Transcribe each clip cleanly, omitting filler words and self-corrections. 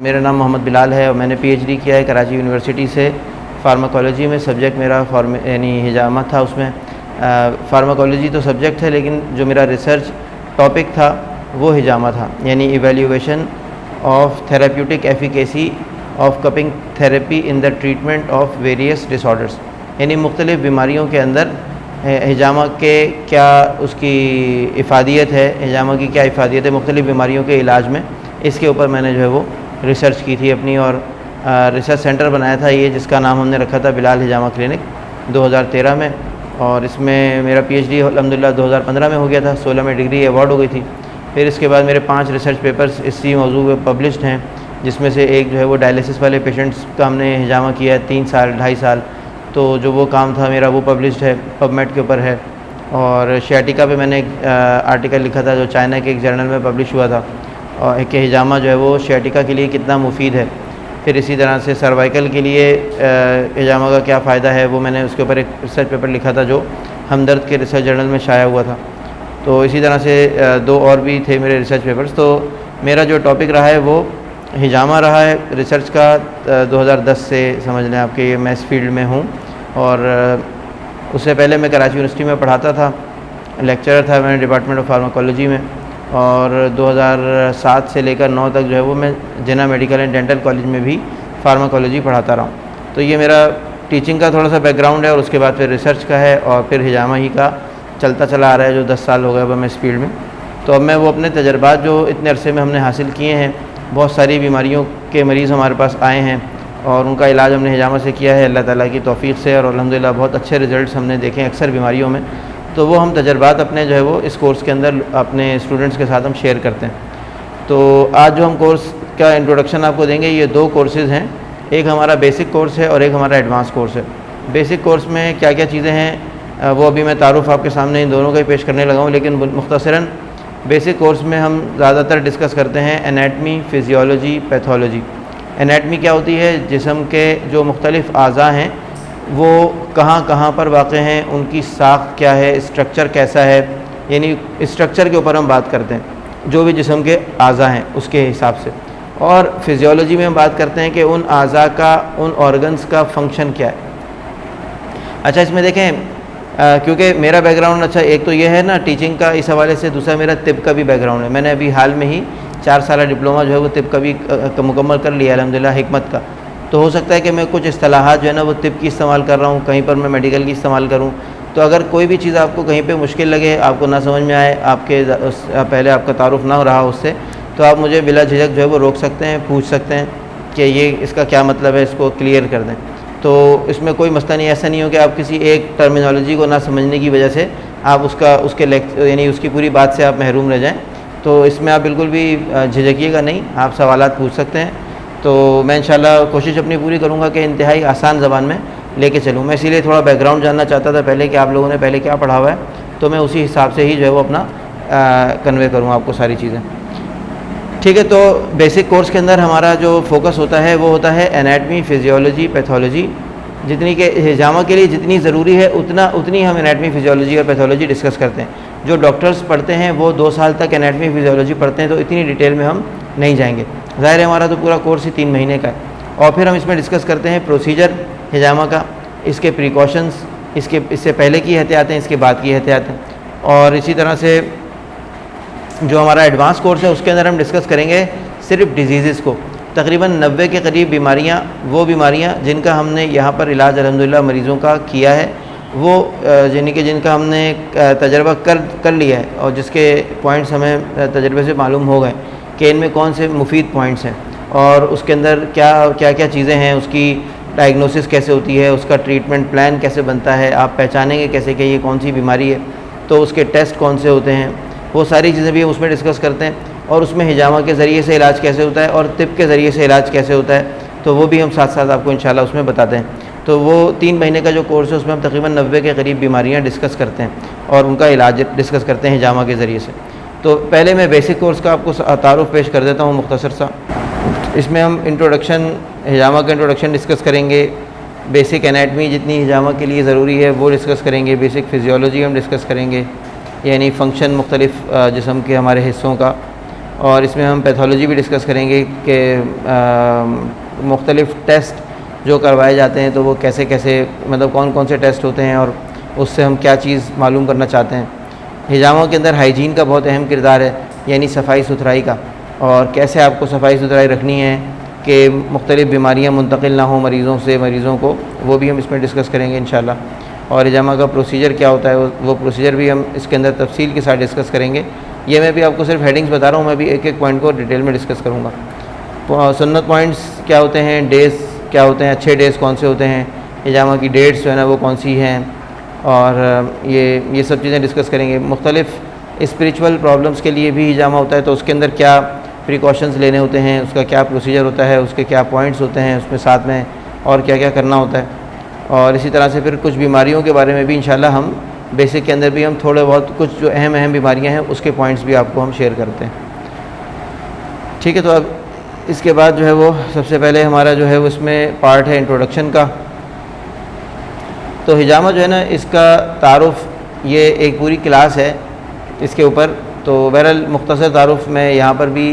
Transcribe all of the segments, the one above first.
मेरा नाम मोहम्मद बिलाल है और मैंने पीएचडी किया है कराची यूनिवर्सिटी से फार्माकोलॉजी में। सब्जेक्ट मेरा यानी हिजामा था। उसमें फार्माकोलॉजी तो सब्जेक्ट है, लेकिन जो मेरा रिसर्च टॉपिक था वो हिजामा था, यानी evaluation of therapeutic efficacy of cupping therapy in the treatment of various disorders, यानी मुख्तलिफ़ बीमारियों के अंदर हिजामा के क्या उसकी इफ़ादियत है, हिजामा की क्या इफ़ादियत है मुख्तलिफ़ बीमारियों के इलाज में। इसके ऊपर मैंने जो है वो रिसर्च की थी अपनी, और रिसर्च सेंटर बनाया था ये, जिसका नाम हमने रखा था बिलाल हिजामा क्लिनिक 2013 में। और इसमें मेरा पीएचडी अल्हम्दुलिल्लाह 2015 में हो गया था, 16 में डिग्री अवार्ड हो गई थी। फिर इसके बाद मेरे 5 रिसर्च पेपर्स इसी मौजू पे पब्लिश्ड हैं, जिसमें से एक जो है वो डायलिसिस वाले पेशेंट्स का हमने हिजामा किया है 3 साल 2.5 साल, तो जो वो काम था मेरा वो पब्लिश्ड है, पबमेड के ऊपर है। और शियाटिका पे मैंने एक आर्टिकल लिखा था जो चाइना के एक जर्नल में पब्लिश हुआ था, और कि हिजामा जो है वो शियाटिका के लिए कितना मुफीद है। फिर इसी तरह से सर्वाइकल के लिए हिजामा का क्या फ़ायदा है, वो मैंने उसके ऊपर एक रिसर्च पेपर लिखा था जो हमदर्द के रिसर्च जर्नल में शाया हुआ था। तो इसी तरह से 2 और भी थे मेरे रिसर्च पेपर्स। तो मेरा जो टॉपिक रहा है वो हिजामा रहा है रिसर्च का 2010 से, समझ लें आपके मैं इस फील्ड में हूँ। और उससे पहले मैं कराची यूनिवर्सिटी में पढ़ाता था, लेक्चरर था मैंने डिपार्टमेंट ऑफ फार्माकोलॉजी में। और 2007 से लेकर 9 तक जो है वो मैं जिन्ना मेडिकल एंड डेंटल कॉलेज में भी फार्माकोलॉजी पढ़ाता रहा हूँ। तो ये मेरा टीचिंग का थोड़ा सा बैकग्राउंड है, और उसके बाद फिर रिसर्च का है, और फिर हिजामा ही का चलता चला आ रहा है जो 10 साल हो गए अब मैं इस फील्ड में। तो अब मैं वो अपने तजर्बात जो इतने अरसे में हमने हासिल किए हैं, बहुत सारी बीमारियों के मरीज़ हमारे पास आए हैं और उनका इलाज हमने हिजामा से किया है अल्लाह ताला की तौफीक से, और अल्हम्दुलिल्लाह बहुत अच्छे रिज़ल्ट्स हमने देखे हैं अक्सर बीमारियों में। तो वो हम तजर्बात अपने जो है वो इस कोर्स के अंदर अपने स्टूडेंट्स के साथ हम शेयर करते हैं। तो आज जो हम कोर्स का इंट्रोडक्शन आपको देंगे, ये 2 कोर्सेज़ हैं, एक हमारा बेसिक कोर्स है और एक हमारा एडवांस कोर्स है। बेसिक कोर्स में क्या क्या चीज़ें हैं वो अभी मैं तारुफ आपके सामने इन दोनों का ही पेश करने लगा हूँ, लेकिन मुख्तसरन बेसिक कोर्स में हम ज़्यादातर डिस्कस करते हैं एनाटमी, फिजियोलॉजी, पैथोलॉजी। एनाटमी क्या होती है, जिस्म के जो मुख्तलिफ़ आज़ा हैं वो कहाँ कहाँ पर वाक़े हैं, उनकी साख्त क्या है, स्ट्रक्चर कैसा है, यानी स्ट्रक्चर के ऊपर हम बात करते हैं जो भी जिस्म के आज़ा हैं उसके हिसाब से। और फिजियोलॉजी में हम बात करते हैं कि उन आज़ा का, उन ऑर्गन्स का फंक्शन क्या है। अच्छा, इसमें देखें क्योंकि मेरा बैकग्राउंड अच्छा एक तो ये है ना टीचिंग का, इस हवाले से दूसरा मेरा तिब का भी बैकग्राउंड है। मैंने अभी हाल में ही 4 साल डिप्लोमा जो है वो तिब का भी मुकम्मल कर लिया अल्हम्दुलिल्लाह हिकमत का। तो हो सकता है कि मैं कुछ इस्तिलाहात जो है ना वो तिब की इस्तेमाल कर रहा हूँ, कहीं पर मैं मेडिकल की इस्तेमाल करूँ। तो अगर कोई भी चीज़ आपको कहीं पे मुश्किल लगे, आपको ना समझ में आए, आपके पहले आपका तारुफ ना हो रहा उससे, तो आप मुझे बिला झिझक जो है वो रोक सकते हैं, पूछ सकते हैं कि ये इसका क्या मतलब है, इसको क्लियर कर दें। तो इसमें कोई मसला नहीं, ऐसा नहीं हो कि आप किसी एक टर्मिनोलॉजी को ना समझने की वजह से आप उसके यानी उसकी पूरी बात से आप महरूम रह जाएँ। तो इसमें आप बिल्कुल भी झिझकिएगा नहीं, आप सवालात पूछ सकते हैं। तो मैं इंशाल्लाह कोशिश अपनी पूरी करूँगा कि इंतहाई आसान ज़बान में लेके चलूँ। मैं इसीलिए थोड़ा बैकग्राउंड जानना चाहता था पहले कि आप लोगों ने पहले क्या पढ़ा हुआ है, तो मैं उसी हिसाब से ही जो है वो अपना कन्वे करूँ आपको सारी चीज़ें। ठीक है, तो बेसिक कोर्स के अंदर हमारा जो फोकस होता है वो होता है एनाटमी, फिजियोलॉजी, पैथोलॉजी। जितनी के हिजामा के लिए जितनी ज़रूरी है उतनी हम एनाटमी, फिजियोलॉजी और पैथोलॉजी डिस्कस करते हैं। जो डॉक्टर्स पढ़ते हैं वो 2 साल तक एनाटमी, फिजियोलॉजी पढ़ते हैं, तो इतनी डिटेल में हम नहीं जाएंगे। ज़ाहिर है हमारा तो पूरा कोर्स ही 3 महीने का है। और फिर हम इसमें डिस्कस करते हैं प्रोसीजर हिजामा का, इसके प्रिकॉशंस, इससे पहले की एहतियातें, इसके बाद की एहतियातें। और इसी तरह से जो हमारा एडवांस कोर्स है उसके अंदर हम डिस्कस करेंगे सिर्फ डिजीज़ को। तकरीबन 90 के करीब बीमारियाँ, वो बीमारियाँ जिनका हमने यहाँ पर इलाज अल्हम्दुलिल्लाह मरीज़ों का किया है, वो यानी कि जिनका हमने तजर्बा कर लिया है, और जिसके पॉइंट्स हमें तजर्बे से मालूम हो गए कि इनमें कौन से मुफीद पॉइंट्स हैं, और उसके अंदर क्या क्या चीज़ें हैं, उसकी डायग्नोसिस कैसे होती है, उसका ट्रीटमेंट प्लान कैसे बनता है, आप पहचानेंगे कैसे कि ये कौन सी बीमारी है, तो उसके टेस्ट कौन से होते हैं, वो सारी चीज़ें भी हम उसमें डिस्कस करते हैं। और उसमें हिजामा के ज़रिए से इलाज कैसे होता है और तिब के ज़रिए से इलाज कैसे होता है, तो वो भी हम साथ साथ आपको इंशाल्लाह उसमें बताते हैं। तो वो 3 महीने का जो कोर्स है उसमें हम तकरीबन 90 के करीब बीमारियाँ डिस्कस करते हैं और उनका इलाज डिस्कस करते हैं हिजामा के ज़रिए से। तो पहले मैं बेसिक कोर्स का आपको तारुफ पेश कर देता हूँ मुख्तसर सा। इसमें हम इंट्रोडक्शन, हिजामा का इंट्रोडक्शन डिस्कस करेंगे, बेसिक एनाटमी जितनी हिजामा के लिए ज़रूरी है वो डिस्कस करेंगे, बेसिक फिजियोलॉजी हम डिस्कस करेंगे, यानी फ़ंक्शन मुख्तलिफ़ जिस्म के हमारे हिस्सों का, और इसमें हम पैथोलॉजी भी डिस्कस करेंगे कि मुख्तलिफ़ टेस्ट जो करवाए जाते हैं तो वो कैसे कैसे मतलब कौन कौन से टेस्ट होते हैं और उससे हम क्या चीज़ मालूम करना चाहते हैं। हिजामा के अंदर हाइजीन का बहुत अहम किरदार है, यानी सफाई सुथराई का, और कैसे आपको सफाई सुथराई रखनी है कि मुख्तलिफ़ बीमारियाँ मुंतकिल ना हो मरीज़ों से मरीज़ों को, वो भी हम इसमें डिस्कस करेंगे इंशाल्लाह। और हिजामा का प्रोसीजर क्या होता है वो प्रोसीजर भी हम इसके अंदर तफसील के साथ डिस्कस करेंगे। ये मैं भी आपको सिर्फ हेडिंग्स बता रहा हूँ, मैं भी एक एक पॉइंट को डिटेल में डिस्कस करूँगा। सुन्नत पॉइंट्स क्या होते हैं, डेज़ क्या होते हैं, अच्छे डेज़ कौन से होते हैं, हिजामा की डेट्स जो है ना वो कौन सी हैं, और ये सब चीज़ें डिस्कस करेंगे। मुख्तलिफ़ स्पिरिचुअल प्रॉब्लम्स के लिए भी हिजामा होता है तो उसके अंदर क्या प्रिकॉशंस लेने होते हैं, उसका क्या प्रोसीजर होता है, उसके क्या पॉइंट्स होते हैं उसमें साथ में, और क्या क्या करना होता है। और इसी तरह से फिर कुछ बीमारियों के बारे में भी इंशाल्लाह हम बेसिक के अंदर भी हम थोड़े बहुत कुछ जो अहम बीमारियां हैं उसके पॉइंट्स भी आपको हम शेयर करते हैं। ठीक है, तो अब इसके बाद जो है वो सबसे पहले हमारा जो है वो इसमें पार्ट है इंट्रोडक्शन का। तो हिजामा जो है ना इसका तारुफ ये एक पूरी क्लास है इसके ऊपर, तो बहरहाल मुख्तसर तारुफ में यहाँ पर भी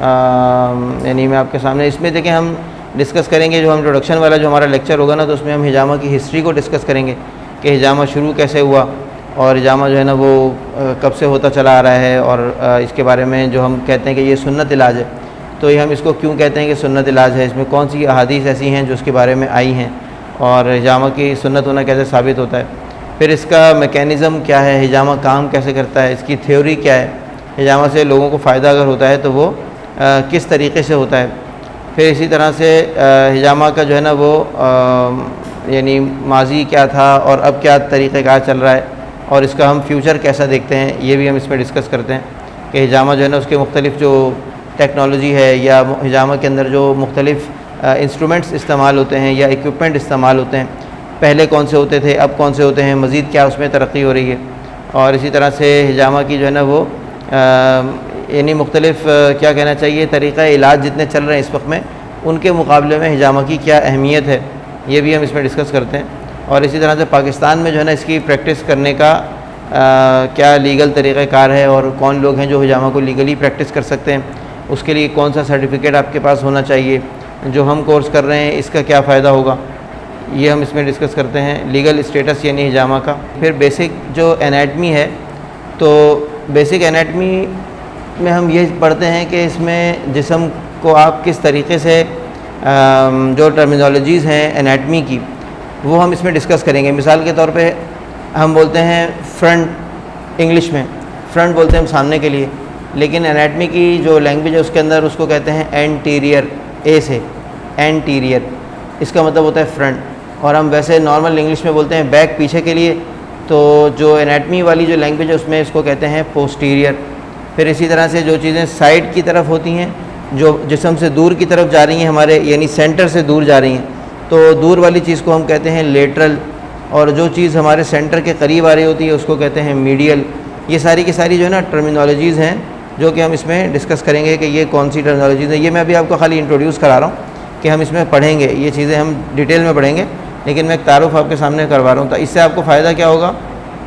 यानी मैं आपके सामने इसमें देखें हम डिस्कस करेंगे। जो हम इंट्रोडक्शन वाला जो हमारा लेक्चर होगा ना तो उसमें हम हिजामा की हिस्ट्री को डिस्कस करेंगे कि हिजामा शुरू कैसे हुआ और हिजामा जो है ना वो कब से होता चला आ रहा है, और इसके बारे में जो हम कहते हैं कि ये सुन्नत इलाज है, तो ये हम इसको क्यों कहते हैं कि सुन्नत इलाज है, इसमें कौन सी अहादीस ऐसी हैं जो उसके बारे में आई हैं, और हिजामा की सुन्नत होना कैसे साबित होता है। फिर इसका मैकेनिज़्म क्या है, हिजामा काम कैसे करता है, इसकी थ्योरी क्या है, हिजामा से लोगों को फ़ायदा अगर होता है तो वो किस तरीके से होता है। फिर इसी तरह से हिजामा का जो है ना वो यानी माजी क्या था और अब क्या तरीक़ेकार चल रहा है, और इसका हम फ्यूचर कैसा देखते हैं, ये भी हम इसमें डिस्कस करते हैं कि हिजामा जो है ना उसके मुख्तलिफ़ जो टेक्नोलॉजी है या हिजामा के अंदर जो मुख्तलिफ़ इंस्ट्रूमेंट्स इस्तेमाल होते हैं या इक्विपमेंट इस्तेमाल होते हैं, पहले कौन से होते थे अब कौन से होते हैं, मज़ीद क्या उसमें तरक्की हो रही है। और इसी तरह से हिजामा की जो है ना वो यानी मुख्तलिफ़ क्या कहना चाहिए तरीक़ा इलाज जितने चल रहे हैं इस वक्त में, उनके मुकाबले में हिजामा की क्या अहमियत है, ये भी हम इसमें डिस्कस करते हैं। और इसी तरह से पाकिस्तान में जो है ना इसकी प्रैक्टिस करने का क्या लीगल तरीक़ाकार है और कौन लोग हैं जो हिजामा को लीगली प्रैक्टिस कर सकते हैं, उसके लिए कौन सा सर्टिफिकेट आपके पास होना चाहिए, जो हम कोर्स कर रहे हैं इसका क्या फ़ायदा होगा, ये हम इसमें डिस्कस करते हैं। लीगल स्टेटस यानी हिजामा का। फिर बेसिक जो एनाटमी है, तो बेसिक एनाटमी में हम ये पढ़ते हैं कि इसमें जिस्म को आप किस तरीके से जो टर्मिनोलॉजीज़ हैं एनाटमी की वो हम इसमें डिस्कस करेंगे। मिसाल के तौर पे हम बोलते हैं फ्रंट, इंग्लिश में फ्रंट बोलते हैं हम सामने के लिए, लेकिन एनाटमी की जो लैंग्वेज है उसके अंदर उसको कहते हैं एंटीरियर, ए से एंटीरियर, इसका मतलब होता है फ्रंट। और हम वैसे नॉर्मल इंग्लिश में बोलते हैं बैक, पीछे के लिए, तो जो एनाटमी वाली जो लैंग्वेज है उसमें इसको कहते हैं पोस्टीरियर। फिर इसी तरह से जो चीज़ें साइड की तरफ होती हैं, जो जिस्म से दूर की तरफ जा रही हैं हमारे यानी सेंटर से दूर जा रही हैं, तो दूर वाली चीज़ को हम कहते हैं लेटरल, और जो चीज़ हमारे सेंटर के करीब आ रही होती है उसको कहते हैं मीडियल। ये सारी की सारी जो है ना टर्मिनोलॉजीज़ हैं जो कि हम इसमें डिस्कस करेंगे कि ये कौन सी टर्मिनोलॉजीज़ हैं। ये मैं अभी आपको खाली इंट्रोड्यूस करा रहा हूँ कि हम इसमें पढ़ेंगे, ये चीज़ें हम डिटेल में पढ़ेंगे, लेकिन मैं एक तारुफ आपके सामने करवा रहा हूँ। तो इससे आपको फ़ायदा क्या होगा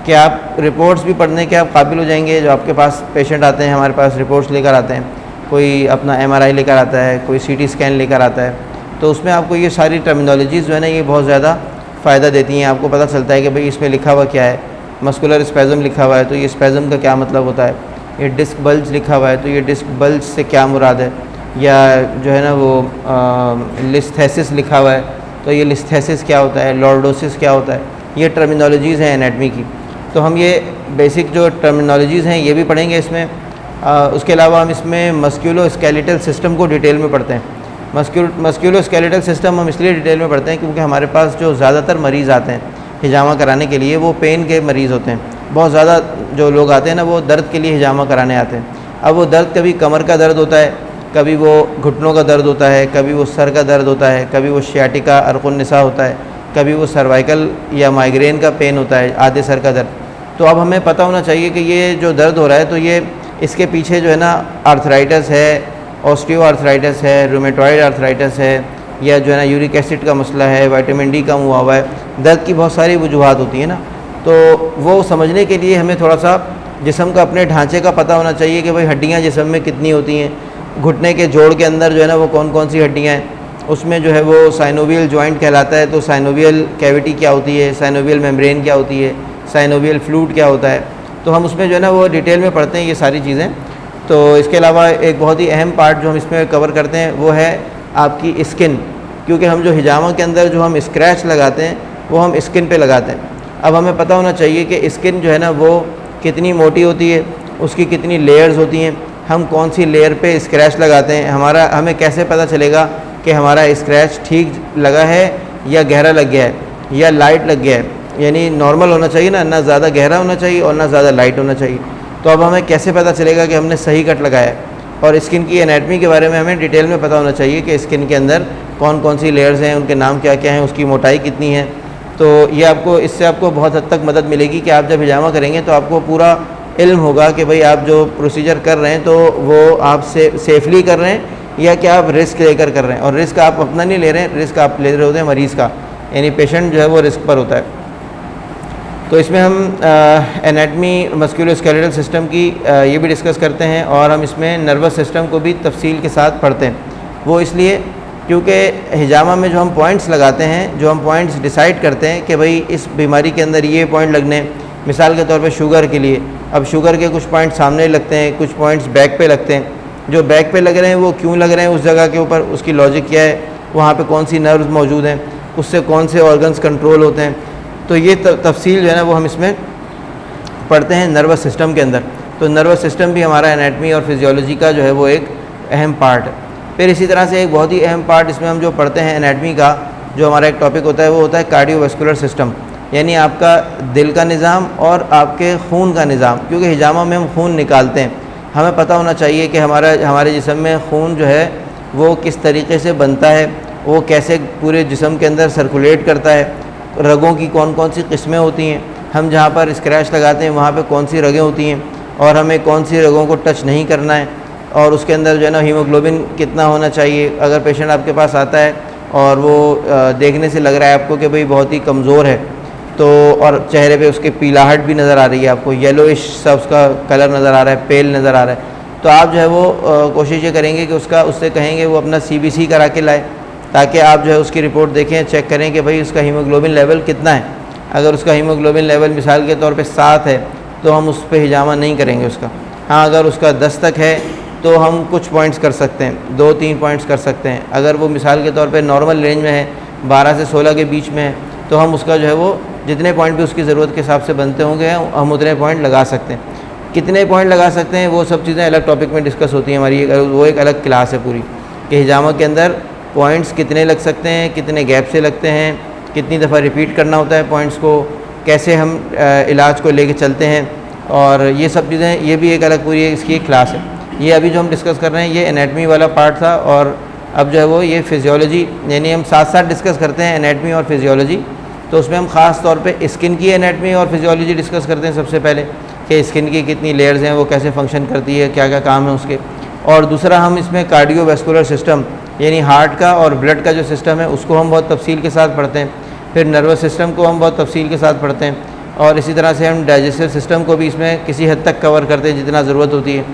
कि आप रिपोर्ट्स भी पढ़ने के आप काबिल हो जाएंगे। जो आपके पास पेशेंट आते हैं, हमारे पास रिपोर्ट्स लेकर आते हैं, कोई अपना MRI लेकर आता है, कोई CT स्कैन लेकर आता है, तो उसमें आपको ये सारी टर्मिनोलॉजीज़ जो है ना ये बहुत ज़्यादा फ़ायदा देती हैं। आपको पता चलता है कि भाई इसमें लिखा हुआ क्या है, मस्कुलर स्पैज़म लिखा हुआ है तो ये स्पैज़म का क्या मतलब होता है, ये डिस्क बल्ज लिखा हुआ है तो ये डिस्क बल्ज से क्या मुराद है, या जो है ना वो लिस्थेसिस लिखा हुआ है तो ये लिस्थेसिस क्या होता है, लॉर्डोसिस क्या होता है। ये टर्मिनोलॉजीज़ हैं एनाटमी की, तो हम ये बेसिक जो टर्मिनोलॉजीज़ हैं ये भी पढ़ेंगे इसमें। उसके अलावा हम इसमें मस्क्यूलो स्केलेटल सिस्टम को डिटेल में पढ़ते हैं। मस्क्यूलो स्केलेटल सिस्टम हम इसलिए डिटेल में पढ़ते हैं क्योंकि हमारे पास जो ज़्यादातर मरीज़ आते हैं हिजामा कराने के लिए वो पेन के मरीज़ होते हैं। बहुत ज़्यादा जो लोग आते हैं ना वो दर्द के लिए हिजामा कराने आते हैं। अब वो दर्द कभी कमर का दर्द होता है, कभी वो घुटनों का दर्द होता है, कभी वो सर का दर्द होता है, कभी वो शियाटिका अर्कुन निसा होता है, कभी वो सर्वाइकल या माइग्रेन का पेन होता है, आधे सर का दर्द। तो अब हमें पता होना चाहिए कि ये जो दर्द हो रहा है तो ये इसके पीछे जो है ना आर्थराइटिस है, ऑस्टियो आर्थराइटिस है, रूमेटॉइड आर्थराइटिस है, या जो है ना यूरिक एसिड का मसला है, विटामिन डी कम हुआ है। दर्द की बहुत सारी वजूहात होती है ना, तो वो समझने के लिए हमें थोड़ा सा जिस्म का अपने ढांचे का पता होना चाहिए कि भाई हड्डियाँ जिस्म में कितनी होती हैं, घुटने के जोड़ के अंदर जो है ना वो कौन कौन सी हड्डियाँ हैं, उसमें जो है वो साइनोवियल जॉइंट कहलाता है, तो साइनोवियल कैविटी क्या होती है, साइनोवियल मेम्ब्रेन क्या होती है, साइनोवियल फ्लूइड क्या होता है, तो हम उसमें जो है ना वो डिटेल में पढ़ते हैं ये सारी चीज़ें। तो इसके अलावा एक बहुत ही अहम पार्ट जो हम इसमें कवर करते हैं वो है आपकी स्किन, क्योंकि हम जो हिजामा के अंदर जो हम स्क्रैच लगाते हैं वो हम स्किन पे लगाते हैं। अब हमें पता होना चाहिए कि स्किन जो है ना वो कितनी मोटी होती है, उसकी कितनी लेयर्स होती हैं, हम कौन सी लेयर पे स्क्रैच लगाते हैं, हमें कैसे पता चलेगा कि हमारा स्क्रैच ठीक लगा है या गहरा लग गया है या लाइट लग गया है, यानी नॉर्मल होना चाहिए ना ज़्यादा गहरा होना चाहिए और ना ज़्यादा लाइट होना चाहिए। तो अब हमें कैसे पता चलेगा कि हमने सही कट लगाया है। और स्किन की एनाटमी के बारे में हमें डिटेल में पता होना चाहिए कि स्किन के अंदर कौन कौन सी लेयर्स हैं, उनके नाम क्या क्या हैं, उसकी मोटाई कितनी है। तो ये इससे आपको बहुत हद तक मदद मिलेगी कि आप जब हिजामा करेंगे तो आपको पूरा इल्म होगा कि भाई आप जो प्रोसीजर कर रहे हैं तो वो आप सेफली कर रहे हैं या क्या आप रिस्क लेकर कर रहे हैं। और रिस्क आप अपना नहीं ले रहे हैं, रिस्क आप ले रहे होते हैं मरीज़ का, यानी पेशेंट जो है वो रिस्क पर होता है। तो इसमें हम एनाटमी मस्कुलोस्केलेटल सिस्टम की ये भी डिस्कस करते हैं और हम इसमें नर्वस सिस्टम को भी तफसील के साथ पढ़ते हैं। वो इसलिए क्योंकि हिजामा में जो हम पॉइंट्स लगाते हैं, जो हम पॉइंट्स डिसाइड करते हैं कि भाई इस बीमारी के अंदर ये पॉइंट लगने, मिसाल के तौर पे शुगर के लिए, अब शुगर के कुछ पॉइंट्स सामने लगते हैं, कुछ पॉइंट्स बैक पे लगते हैं। जो बैक पे लग रहे हैं वो क्यों लग रहे हैं उस जगह के ऊपर, उसकी लॉजिक क्या है, वहाँ पे कौन सी नर्व्स मौजूद हैं, उससे कौन से ऑर्गन्स कंट्रोल होते हैं। तो ये तफसील जो है ना वो हम इसमें पढ़ते हैं नर्वस सिस्टम के अंदर। तो नर्वस सिस्टम भी हमारा एनाटमी और फिजियोलॉजी का जो है वो एक अहम पार्ट है। फिर इसी तरह से एक बहुत ही अहम पार्ट इसमें हम जो पढ़ते हैं एनाटमी का, जो हमारा एक टॉपिक होता है वो होता है कार्डियोवैस्कुलर सिस्टम, यानी आपका दिल का निज़ाम और आपके खून का निज़ाम। क्योंकि हिजामा में हम खून निकालते हैं, हमें पता होना चाहिए कि हमारे जिस्म में खून जो है वो किस तरीके से बनता है, वो कैसे पूरे जिस्म के अंदर सर्कुलेट करता है, रगों की कौन कौन सी किस्में होती हैं, हम जहाँ पर स्क्रैच लगाते हैं वहाँ पे कौन सी रगें होती हैं और हमें कौन सी रगों को टच नहीं करना है, और उसके अंदर जो है ना हीमोग्लोबिन कितना होना चाहिए। अगर पेशेंट आपके पास आता है और वो देखने से लग रहा है आपको कि भाई बहुत ही कमज़ोर है, तो और चेहरे पे उसके पीलाहट भी नज़र आ रही है, आपको येलोइश सा उसका कलर नज़र आ रहा है, पेल नज़र आ रहा है, तो आप जो है वो कोशिश ये करेंगे कि उससे कहेंगे वो अपना CBC करा के लाए, ताकि आप जो है उसकी रिपोर्ट देखें, चेक करें कि भाई उसका हीमोग्लोबिन लेवल कितना है। अगर उसका हीमोग्लोबिन लेवल मिसाल के तौर पे 7 है तो हम उस पर हिजामा नहीं करेंगे उसका। हाँ, अगर उसका 10 तक है तो हम कुछ पॉइंट्स कर सकते हैं, 2-3 पॉइंट्स कर सकते हैं। अगर वो मिसाल के तौर पे नॉर्मल रेंज में है, 12 से 16 के बीच में है, तो हम उसका जो है वो जितने पॉइंट भी उसकी ज़रूरत के हिसाब से बनते होंगे हम उतने पॉइंट लगा सकते हैं। कितने पॉइंट लगा सकते हैं वो सब चीज़ें अलग टॉपिक में डिस्कस होती हैं हमारी, वो एक अलग क्लास है पूरी, कि हिजामा के अंदर पॉइंट्स कितने लग सकते हैं, कितने गैप से लगते हैं, कितनी दफ़ा रिपीट करना होता है पॉइंट्स को, कैसे हम इलाज को लेके चलते हैं, और ये सब चीज़ें, ये भी एक अलग पूरी इसकी एक क्लास है। ये अभी जो हम डिस्कस कर रहे हैं ये एनाटमी वाला पार्ट था, और अब जो है वो ये फिजियोलॉजी, यानी हम साथ साथ डिस्कस करते हैं एनाटमी और फिजियोलॉजी। तो उसमें हम ख़ास तौर पे स्किन की एनाटमी और फिजियोलॉजी डिस्कस करते हैं सबसे पहले, कि स्किन की कितनी लेयर्स हैं, वो कैसे फंक्शन करती है, क्या क्या काम है उसके। और दूसरा हम इसमें कार्डियोवैस्कुलर सिस्टम, यानी हार्ट का और ब्लड का जो सिस्टम है उसको हम बहुत तफसील के साथ पढ़ते हैं। फिर नर्वस सिस्टम को हम बहुत तफसील के साथ पढ़ते हैं, और इसी तरह से हम डाइजेस्टिव सिस्टम को भी इसमें किसी हद तक कवर करते हैं जितना ज़रूरत होती है,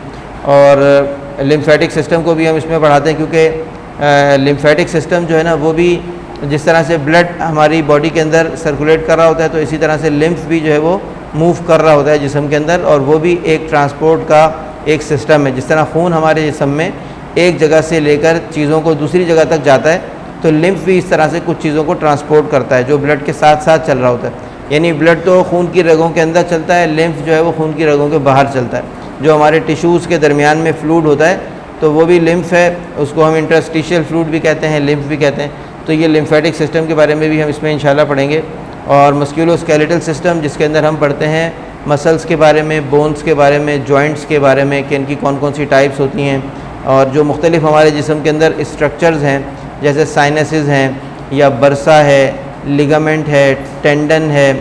और लिम्फेटिक सिस्टम को भी हम इसमें पढ़ाते हैं, क्योंकि लिम्फेटिक सिस्टम जो है ना वो भी जिस तरह से ब्लड हमारी बॉडी के अंदर सर्कुलेट कर रहा होता है, तो इसी तरह से लिम्फ भी जो है वो मूव कर रहा होता है जिस्म के अंदर, और वो भी एक ट्रांसपोर्ट का एक सिस्टम है। जिस तरह खून हमारे जिस्म में एक जगह से लेकर चीज़ों को दूसरी जगह तक जाता है, तो लिम्फ भी इस तरह से कुछ चीज़ों को ट्रांसपोर्ट करता है जो ब्लड के साथ साथ चल रहा होता है। यानी ब्लड तो खून की रगों के अंदर चलता है, लिम्फ जो है वो खून की रगों के बाहर चलता है। जो हमारे टिश्यूज़ के दरमियान में फ्लूइड होता है तो वो भी लिम्फ है, उसको हम इंटरस्टिशियल फ्लूइड भी कहते हैं, लिम्फ भी कहते हैं। तो ये लिम्फेटिक सिस्टम के बारे में भी हम इसमें इंशाल्लाह पढ़ेंगे। और मस्कुलोस्केलेटल सिस्टम, जिसके अंदर हम पढ़ते हैं मसल्स के बारे में, बोन्स के बारे में, जॉइंट्स के बारे में कि इनकी कौन कौन सी टाइप्स होती हैं, और जो मुख्तलिफ हमारे जिस्म के अंदर स्ट्रक्चर्स हैं, जैसे साइनसेस हैं या बरसा है, लिगामेंट है, टेंडन है,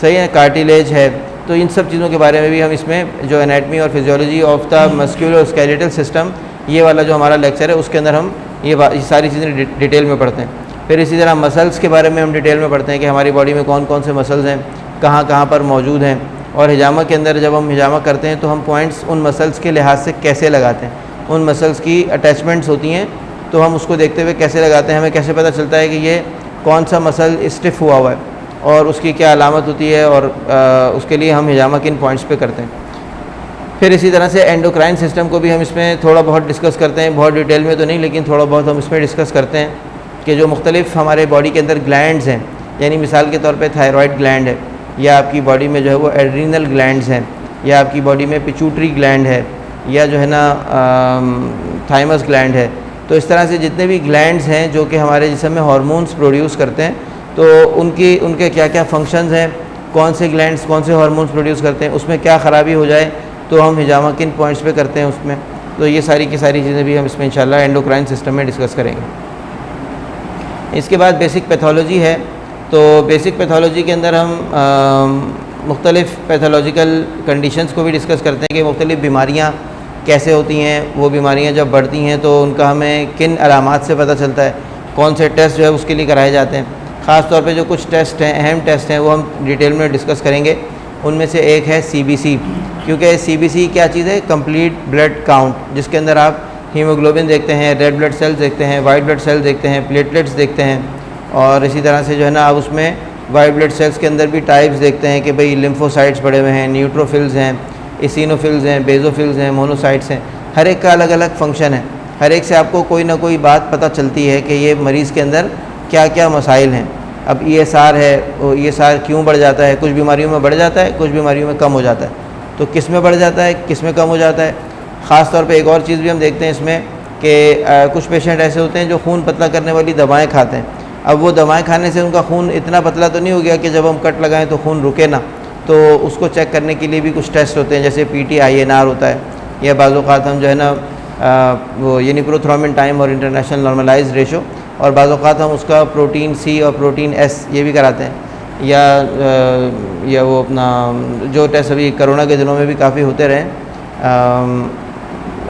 सही है, कार्टिलेज है। तो इन सब चीज़ों के बारे में भी हम इसमें जो एनाटमी और physiology of the musculoskeletal system, ये वाला जो हमारा लेक्चर है उसके अंदर हम ये सारी चीज़ें डिटेल में पढ़ते हैं। फिर इसी तरह मसल्स के बारे में हम डिटेल में पढ़ते हैं कि हमारी बॉडी में कौन कौन से मसल्स हैं, कहाँ कहाँ पर मौजूद हैं, और हिजामा के अंदर जब हम हिजामा करते हैं तो हम पॉइंट्स उन मसल्स के लिहाज से कैसे लगाते हैं, उन मसल्स की अटैचमेंट्स होती हैं तो हम उसको देखते हुए कैसे लगाते हैं, हमें कैसे पता चलता है कि ये कौन सा मसल स्टिफ हुआ हुआ है और उसकी क्या अलामत होती है, और उसके लिए हम हिजामा किन पॉइंट्स पे करते हैं। फिर इसी तरह से एंडोक्राइन सिस्टम को भी हम इसमें थोड़ा बहुत डिस्कस करते हैं, बहुत डिटेल में तो नहीं लेकिन थोड़ा बहुत हम इसमें डिस्कस करते हैं कि जो मुख्तलिफ हमारे बॉडी के अंदर ग्लैंड्स हैं, यानी मिसाल के तौर पे थायराइड ग्लैंड है, या आपकी बॉडी में जो है वो एड्रीनल ग्लैंड्स हैं, या आपकी बॉडी में पिट्यूटरी ग्लैंड है, या जो है ना थाइमस ग्लैंड है। तो इस तरह से जितने भी ग्लैंड्स हैं जो कि हमारे जिस्म में हार्मोन्स प्रोड्यूस करते हैं, तो उनके क्या क्या फंक्शंस हैं, कौन से ग्लैंड्स कौन से हार्मोन्स प्रोड्यूस करते हैं, उसमें क्या ख़राबी हो जाए तो हम हिजामा किन पॉइंट्स पे करते हैं उसमें। तो ये सारी की सारी चीज़ें भी हम इसमें इंशाल्लाह एंडोक्राइन सिस्टम में डिस्कस करेंगे। इसके बाद बेसिक पैथोलॉजी है। तो बेसिक पैथोलॉजी के अंदर हम मुख्तलिफ़ पैथोलॉजिकल कंडीशंस को भी डिस्कस करते हैं कि मुख्तलिफ़ बीमारियाँ कैसे होती हैं, वो बीमारियाँ जब बढ़ती हैं तो उनका हमें किन अलामात से पता चलता है, कौन से टेस्ट जो है उसके लिए कराए जाते हैं। ख़ास तौर पे जो कुछ टेस्ट हैं, अहम टेस्ट हैं, वो हम डिटेल में डिस्कस करेंगे। उनमें से एक है CBC, क्योंकि CBC क्या चीज़ है, कंप्लीट ब्लड काउंट, जिसके अंदर आप हीमोग्लोबिन देखते हैं, रेड ब्लड सेल्स देखते हैं, वाइट ब्लड सेल्स देखते हैं, प्लेटलेट्स देखते हैं, और इसी तरह से जो है ना आप उसमें वाइट ब्लड सेल्स के अंदर भी टाइप्स देखते हैं कि भाई लिम्फोसाइट्स पड़े हुए हैं, न्यूट्रोफिल्स हैं, इसिनोफिल्स हैं, बेजोफिल्स हैं, मोनोसाइट्स हैं। हर एक का अलग अलग फंक्शन है, हर एक से आपको कोई ना कोई बात पता चलती है कि ये मरीज़ के अंदर क्या क्या मसाइल हैं। अब ESR है, वो ESR क्यों बढ़ जाता है, कुछ बीमारियों में बढ़ जाता है, कुछ बीमारियों में कम हो जाता है। तो किस में बढ़ जाता है, किस में कम हो जाता है। ख़ास तौर पे एक और चीज़ भी हम देखते हैं इसमें कि कुछ पेशेंट ऐसे होते हैं जो खून पतला करने वाली दवाएं खाते हैं। अब वो दवाएं खाने से उनका खून इतना पतला तो नहीं हो गया कि जब हम कट लगाएं तो खून रुके ना, तो उसको चेक करने के लिए भी कुछ टेस्ट होते हैं, जैसे PT-INR होता है, या बाज़ औक़ात हम जो है ना वो यूनिप्रोथ्रोम्बिन टाइम और इंटरनेशनल नॉर्मलाइज्ड रेशो, और बाज़ औक़ात हम उसका प्रोटीन C और प्रोटीन S ये भी कराते हैं, या वो अपना जो टेस्ट अभी कोरोना के दिनों में भी काफ़ी होते रहे,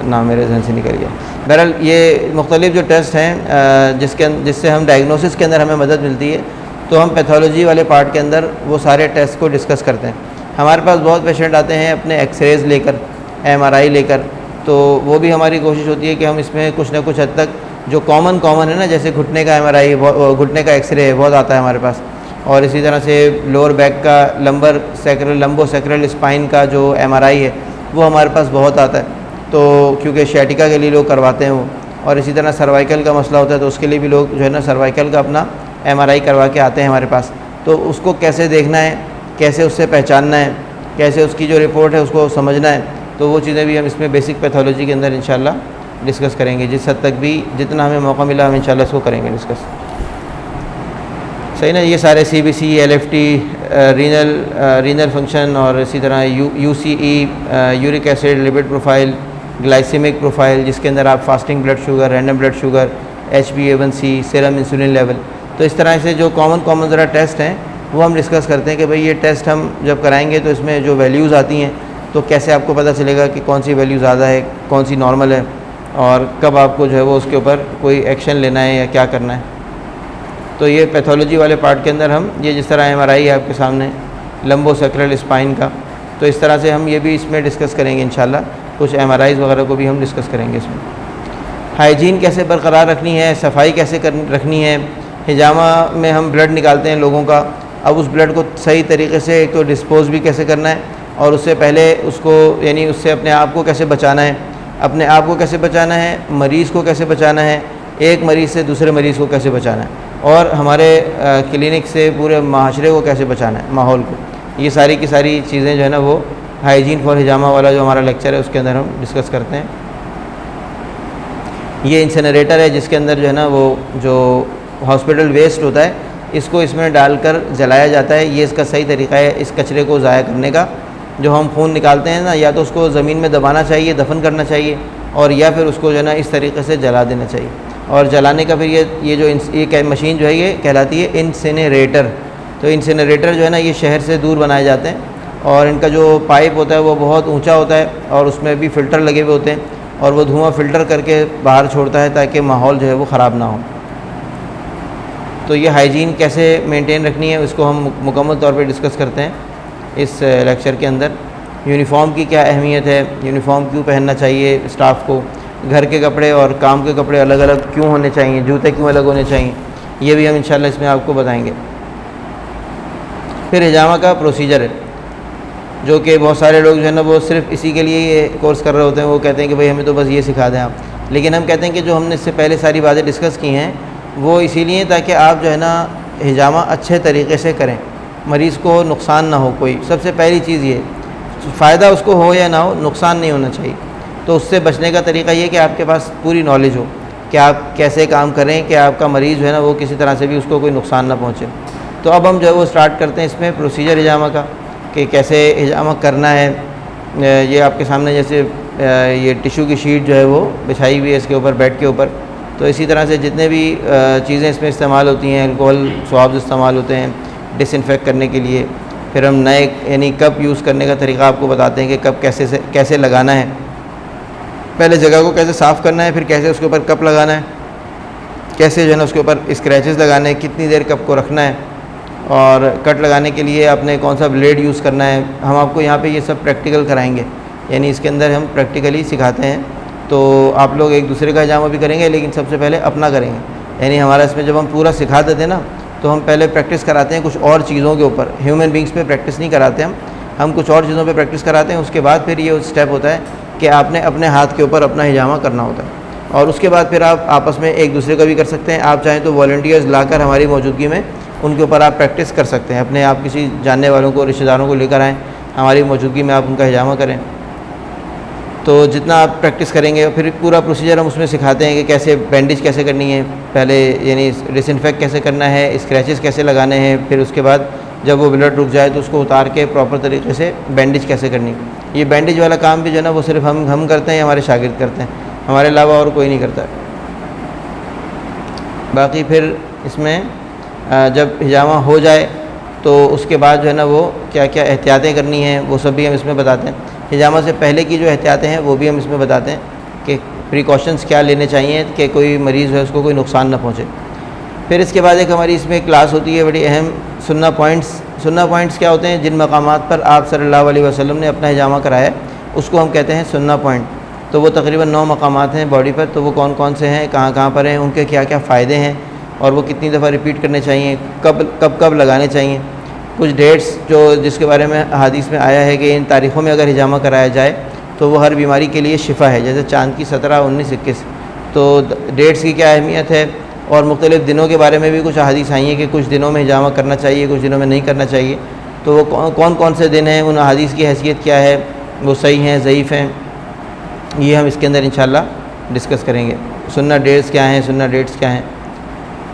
नाम मेरे जहन से निकल गया। बहरहाल ये मुख्तलिफ़ जो टेस्ट हैं जिससे हम डायग्नोसिस के अंदर हमें मदद मिलती है, तो हम पैथोलॉजी वाले पार्ट के अंदर वो सारे टेस्ट को डिस्कस करते हैं। हमारे पास बहुत पेशेंट आते हैं अपने एक्सरेज़ लेकर, MRI लेकर, तो वो भी हमारी कोशिश होती है कि हम इसमें कुछ ना कुछ हद तक जो कॉमन है ना, जैसे घुटने का MRI, घुटने का एक्सरे है, बहुत आता है हमारे पास, और इसी तरह से लोअर बैक का लंबो सैक्रल स्पाइन का जो MRI है वो हमारे पास बहुत आता है, तो क्योंकि शैटिका के लिए लोग करवाते हैं वो, और इसी तरह सर्वाइकल का मसला होता है तो उसके लिए भी लोग जो है ना सर्वाइकल का अपना MRI करवा के आते हैं हमारे पास। तो उसको कैसे देखना है, कैसे उससे पहचानना है, कैसे उसकी जो रिपोर्ट है उसको समझना है, तो वो चीज़ें भी हम इसमें बेसिक पैथोलॉजी के अंदर इंशाल्लाह डिस्कस करेंगे। जिस हद तक भी जितना हमें मौका मिला हम इंशाल्लाह इसको करेंगे डिस्कस। सही ना, ये सारे CBC, LFT, रीनल फंक्शन, और इसी तरह UCE, uric acid, lipid profile, glycemic profile, जिसके अंदर आप fasting blood sugar, random blood sugar, HbA1c, serum insulin level, तो इस तरह से जो कॉमन ज़रा टेस्ट हैं वो हम डिस्कस करते हैं कि भाई ये टेस्ट हम जब कराएंगे तो इसमें जो वैल्यूज़ आती हैं तो कैसे आपको पता चलेगा कि कौन सी वैल्यू ज़्यादा है, कौन सी नॉर्मल है, और कब आपको जो है वो उसके ऊपर कोई एक्शन लेना है या क्या करना है। तो ये पैथोलॉजी वाले पार्ट के अंदर हम ये जिस तरह MRI है आपके सामने लंबो सैक्रल स्पाइन का, तो इस तरह से हम ये भी इसमें डिस्कस करेंगे इंशाल्लाह। कुछ MRIs वगैरह को भी हम डिस्कस करेंगे इसमें। हाइजीन कैसे बरकरार रखनी है, सफाई कैसे रखनी है। हिजामा में हम ब्लड निकालते हैं लोगों का, अब उस ब्लड को सही तरीके से एक तो डिस्पोज भी कैसे करना है, और उससे पहले उसको यानी उससे अपने आप को कैसे बचाना है, अपने आप को कैसे बचाना है, मरीज़ को कैसे बचाना है, एक मरीज़ से दूसरे मरीज़ को कैसे बचाना है, और हमारे क्लिनिक से पूरे माशरे को कैसे बचाना है, माहौल को। ये सारी की सारी चीज़ें जो है ना वो हाइजीन फॉर हिजामा वाला जो हमारा लेक्चर है उसके अंदर हम डिस्कस करते हैं। ये इंसिनरेटर है जिसके अंदर जो है ना वो जो हॉस्पिटल वेस्ट होता है इसको इसमें डालकर जलाया जाता है। ये इसका सही तरीका है इस कचरे को ज़ाया करने का। जो हम खून निकालते हैं ना, या तो उसको ज़मीन में दबाना चाहिए, दफन करना चाहिए, और या फिर उसको जो है ना इस तरीके से जला देना चाहिए। और जलाने का फिर ये जो मशीन जो है ये कहलाती है इंसिनरेटर। तो इंसिनरेटर जो है ना ये शहर से दूर बनाए जाते हैं, और इनका जो पाइप होता है वो बहुत ऊंचा होता है, और उसमें भी फ़िल्टर लगे हुए होते हैं, और वो धुआं फ़िल्टर करके बाहर छोड़ता है ताकि माहौल जो है वो ख़राब ना हो। तो ये हाइजीन कैसे मेंटेन रखनी है इसको हम मुकम्मल तौर पे डिस्कस करते हैं। इस लेक्चर के अंदर। यूनिफ़ॉर्म की क्या अहमियत है, यूनिफ़ॉर्म क्यों पहनना चाहिए स्टाफ को, घर के कपड़े और काम के कपड़े अलग अलग क्यों होने चाहिए, जूते क्यों अलग होने चाहिए, ये भी हम इंशाल्लाह इसमें आपको बताएंगे। फिर हिजामा का प्रोसीजर है, जो कि बहुत सारे लोग जो है ना वो सिर्फ इसी के लिए ये कोर्स कर रहे होते हैं। वो कहते हैं कि भाई हमें तो बस ये सिखा दें आप, लेकिन हम कहते हैं कि जो हमने इससे पहले सारी बातें डिस्कस की हैं वो इसीलिए ताकि आप जो है ना हिजामा अच्छे तरीके से करें, मरीज़ को नुकसान ना हो कोई। सबसे पहली चीज़ ये, फ़ायदा उसको हो या ना हो, नुकसान नहीं होना चाहिए। तो उससे बचने का तरीका ये कि आपके पास पूरी नॉलेज हो कि आप कैसे काम करें कि आपका मरीज़ जो है ना वो किसी तरह से भी उसको कोई नुकसान ना पहुँचे। तो अब हम जो है वो स्टार्ट करते हैं इसमें प्रोसीजर हिजामा का, कि कैसे हिजामा करना है। ये आपके सामने जैसे ये टिशू की शीट जो है वो बिछाई हुई है इसके ऊपर, बेड के ऊपर। तो इसी तरह से जितने भी चीज़ें इसमें इस्तेमाल होती हैं, अल्कोहल स्वाब्स इस्तेमाल होते हैं डिसइंफेक्ट करने के लिए। फिर हम नए यानी कप यूज़ करने का तरीका आपको बताते हैं कि कप कैसे लगाना है, पहले जगह को कैसे साफ़ करना है, फिर कैसे उसके ऊपर कप लगाना है, कैसे जो है ना उसके ऊपर स्क्रैचेस लगाने हैं, कितनी देर कप को रखना है, और कट लगाने के लिए आपने कौन सा ब्लेड यूज़ करना है। हम आपको यहाँ पे ये सब प्रैक्टिकल कराएंगे, यानी इसके अंदर हम प्रैक्टिकली सिखाते हैं। तो आप लोग एक दूसरे का हिजामा भी करेंगे, लेकिन सबसे पहले अपना करेंगे। यानी हमारा इसमें जब हम पूरा सिखा देते हैं ना, तो हम पहले प्रैक्टिस कराते हैं कुछ और चीज़ों के ऊपर, ह्यूमन बींग्स पे प्रैक्टिस नहीं कराते हम कुछ और चीज़ों पे प्रैक्टिस कराते हैं। उसके बाद फिर ये स्टेप होता है कि आपने अपने हाथ के ऊपर अपना हिजामा करना होता है, और उसके बाद फिर आप आपस में एक दूसरे का भी कर सकते हैं। आप चाहें तो वॉलंटियर्स लाकर हमारी मौजूदगी में उनके ऊपर आप प्रैक्टिस कर सकते हैं। अपने आप किसी जानने वालों को, रिश्तेदारों को लेकर आएँ, हमारी मौजूदगी में आप उनका हिजामा करें। तो जितना आप प्रैक्टिस करेंगे, फिर पूरा प्रोसीजर हम उसमें सिखाते हैं कि कैसे बैंडेज कैसे करनी है, पहले यानी डिसइंफेक्ट कैसे करना है, स्क्रैचेस कैसे लगाने हैं, फिर उसके बाद जब वो ब्लड रुक जाए तो उसको उतार के प्रॉपर तरीके से बैंडेज कैसे करनी है। ये बैंडेज वाला काम भी जो है ना वो सिर्फ हम करते हैं, हमारे शागिर्द करते हैं, हमारे अलावा और कोई नहीं करता। बाकी फिर इसमें जब हिजामा हो जाए तो उसके बाद जो है ना वो क्या क्या एहतियातें करनी हैं वो सब भी हम इसमें बताते हैं। हिजामा से पहले की जो एहतियातें हैं वो भी हम इसमें बताते हैं कि प्रिकॉशंस क्या लेने चाहिए कि कोई मरीज़ है उसको कोई नुकसान ना पहुँचे। फिर इसके बाद एक हमारी इसमें क्लास होती है बड़ी अहम, सुन्ना पॉइंट्स। सुन्ना पॉइंट्स क्या होते हैं? जिन मकामात पर आप सल्लल्लाहु अलैहि वसल्लम ने अपना हिजामा कराया उसको हम कहते हैं सुन्ना पॉइंट। तो वो तकरीबन 9 मकामात हैं बॉडी पर। तो वो कौन कौन से हैं, कहाँ कहाँ पर हैं, उनके क्या क्या फ़ायदे हैं, और वो कितनी दफ़ा रिपीट करने चाहिए, कब लगाने चाहिए। कुछ डेट्स जो जिसके बारे में हदीस में आया है कि इन तारीख़ों में अगर हिजामा कराया जाए तो वो हर बीमारी के लिए शिफा है, जैसे चाँद की 17, 19, 21। तो डेट्स की क्या अहमियत है, और मुख्तलिफ़ दिनों के बारे में भी कुछ हदीस आई हैं कि कुछ दिनों में हिजामा करना चाहिए, कुछ दिनों में नहीं करना चाहिए। तो वो कौन कौन से दिन हैं, उन हदीस की हैसियत क्या है, वो सही हैं, ज़ईफ़ हैं, ये हम इसके अंदर इंशाल्लाह डिस्कस करेंगे। सुन्ना डेट्स क्या हैं, सुन्ना डेट्स क्या हैं।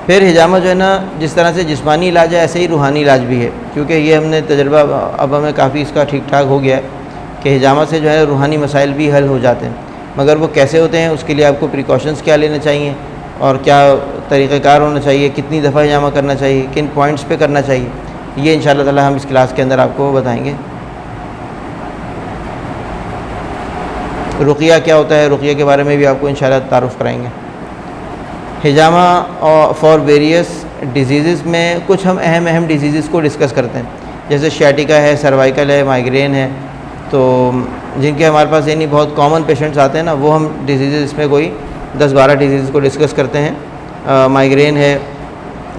फिर हिजामा जो है ना जिस तरह से जिस्मानी इलाज है ऐसे ही रूहानी इलाज भी है, क्योंकि ये हमने तजर्बा अब हमें काफ़ी इसका ठीक ठाक हो गया है कि हिजामा से जो है रूहानी मसाइल भी हल हो जाते हैं। मगर वो कैसे होते हैं, उसके लिए आपको प्रिकॉशंस क्या लेने चाहिए और क्या तरीक़ाकार होना चाहिए, कितनी दफ़ा हिजामा करना चाहिए, किन पॉइंट्स पे करना चाहिए, ये इंशाअल्लाह ताला हम इस क्लास के अंदर आपको बताएँगे। रुक़िया क्या होता है, रुक़िया के बारे में भी आपको इंशाअल्लाह तारुफ़ कराएँगे। हिजामा फॉर वेरियस डिजीज़ में कुछ हम अहम डिजीज़ को डिस्कस करते हैं, जैसे शैटिका है, सर्वाइकल है, माइग्रेन है। तो जिनके हमारे पास यानी बहुत कॉमन पेशेंट्स आते हैं ना, वो हम डिजीज़ इसमें कोई 10-12 डिजीज़ को डिस्कस करते हैं। माइग्रेन है,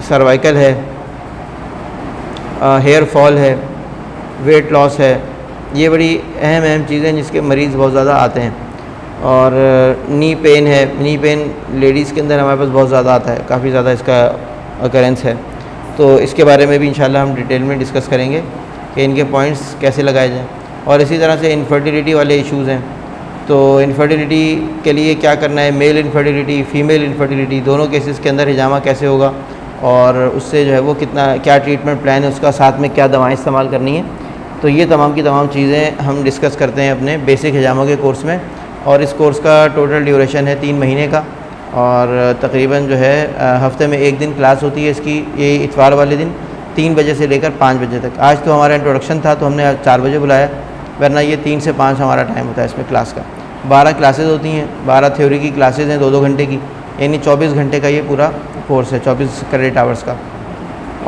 सर्वाइकल है, हेयर फॉल है, वेट लॉस है। ये बड़ी अहम चीज़ें जिसके मरीज़ बहुत ज़्यादा आते हैं। और नी पेन है, नी पेन लेडीज़ के अंदर हमारे पास बहुत ज़्यादा आता है, काफ़ी ज़्यादा इसका अकरेंस है। तो इसके बारे में भी इंशाल्लाह हम डिटेल में डिस्कस करेंगे कि इनके पॉइंट्स कैसे लगाए जाएँ। और इसी तरह से इनफर्टिलिटी वाले इश्यूज़ हैं, तो इनफर्टिलिटी के लिए क्या करना है, मेल इनफर्टिलिटी, फ़ीमेल इनफर्टिलिटी, दोनों केसेस के अंदर हिजामा कैसे होगा, और उससे जो है वो क्या ट्रीटमेंट प्लान है उसका, साथ में क्या दवाएँ इस्तेमाल करनी है। तो ये तमाम की तमाम चीज़ें हम डिस्कस करते हैं अपने बेसिक हिजामा के कोर्स में। और इस कोर्स का टोटल ड्यूरेशन है 3 महीने का, और तकरीबन जो है हफ्ते में 1 दिन क्लास होती है इसकी। ये इतवार वाले दिन 3 बजे से लेकर 5 बजे तक। आज तो हमारा इंट्रोडक्शन था तो हमने आज 4 बजे बुलाया, वरना ये 3 से 5 हमारा टाइम होता है इसमें क्लास का। 12 क्लासेज होती हैं, 12 थ्योरी की क्लासेज हैं 2-2 घंटे की, यानी 24 घंटे का ये पूरा कोर्स है, 24 क्रेडिट आवर्स का।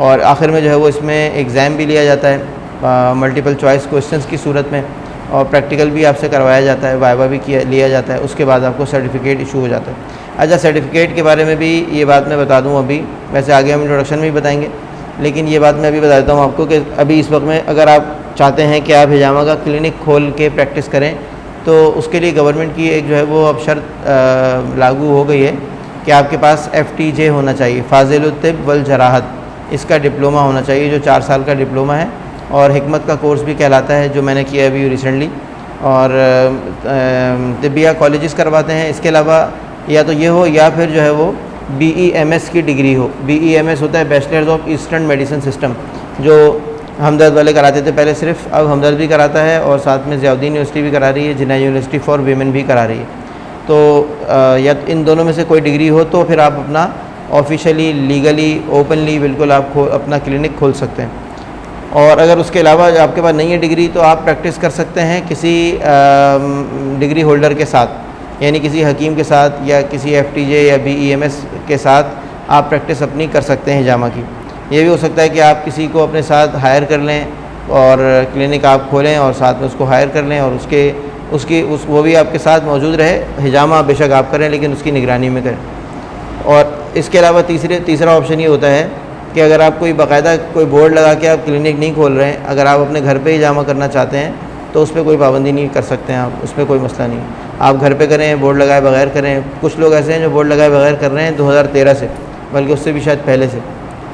और आखिर में जो है वो इसमें एग्ज़ाम भी लिया जाता है, मल्टीपल चॉइस क्वेश्चंस की सूरत में, और प्रैक्टिकल भी आपसे करवाया जाता है, वाइवा भी लिया जाता है। उसके बाद आपको सर्टिफिकेट इशू हो जाता है। अच्छा, सर्टिफिकेट के बारे में भी ये बात मैं बता दूं अभी, वैसे आगे हम इंट्रोडक्शन में भी बताएंगे, लेकिन ये बात मैं अभी बता देता हूँ आपको कि अभी इस वक्त में अगर आप चाहते हैं कि आप हिजामा का क्लिनिक खोल के प्रैक्टिस करें, तो उसके लिए गवर्नमेंट की एक जो है वो अब शर्त लागू हो गई है कि आपके पास FTJ होना चाहिए, फाजिल तिब वल जराहत, इसका डिप्लोमा होना चाहिए, जो 4 साल का डिप्लोमा है, और हिकमत का कोर्स भी कहलाता है, जो मैंने किया अभी रिसेंटली, और तिबिया कॉलेजेस करवाते हैं। इसके अलावा या तो ये हो या फिर जो है वो BEMS की डिग्री हो। BEMS होता है bachelors of eastern medicine system, जो हमदर्द वाले कराते थे पहले सिर्फ, अब हमदर्द भी कराता है, और साथ में ज़ियाउद्दीन यूनिवर्सिटी भी करा रही है, जिन्ना यूनिवर्सिटी फॉर वीमेन भी करा रही है। तो या इन दोनों में से कोई डिग्री हो तो फिर आप अपना ऑफिशियली, लीगली, ओपनली बिल्कुल आप अपना क्लिनिक खोल सकते हैं। और अगर उसके अलावा आपके पास नहीं है डिग्री, तो आप प्रैक्टिस कर सकते हैं किसी डिग्री होल्डर के साथ, यानी किसी हकीम के साथ या किसी FTJ या BEMS के साथ आप प्रैक्टिस अपनी कर सकते हैं हिजामा की। ये भी हो सकता है कि आप किसी को अपने साथ हायर कर लें और क्लिनिक आप खोलें और साथ में उसको हायर कर लें, और वो भी आपके साथ मौजूद रहे। हिजामा बेशक आप करें लेकिन उसकी निगरानी में करें। और इसके अलावा तीसरा ऑप्शन ये होता है कि अगर आप कोई बाकायदा कोई बोर्ड लगा के आप क्लिनिक नहीं खोल रहे हैं, अगर आप अपने घर पे हिजामा करना चाहते हैं, तो उस पर कोई पाबंदी नहीं कर सकते हैं आप, उस पर कोई मसला नहीं। आप घर पे करें, बोर्ड लगाए बगैर करें। कुछ लोग ऐसे हैं जो बोर्ड लगाए बगैर कर रहे हैं 2013 से, बल्कि उससे भी शायद पहले से,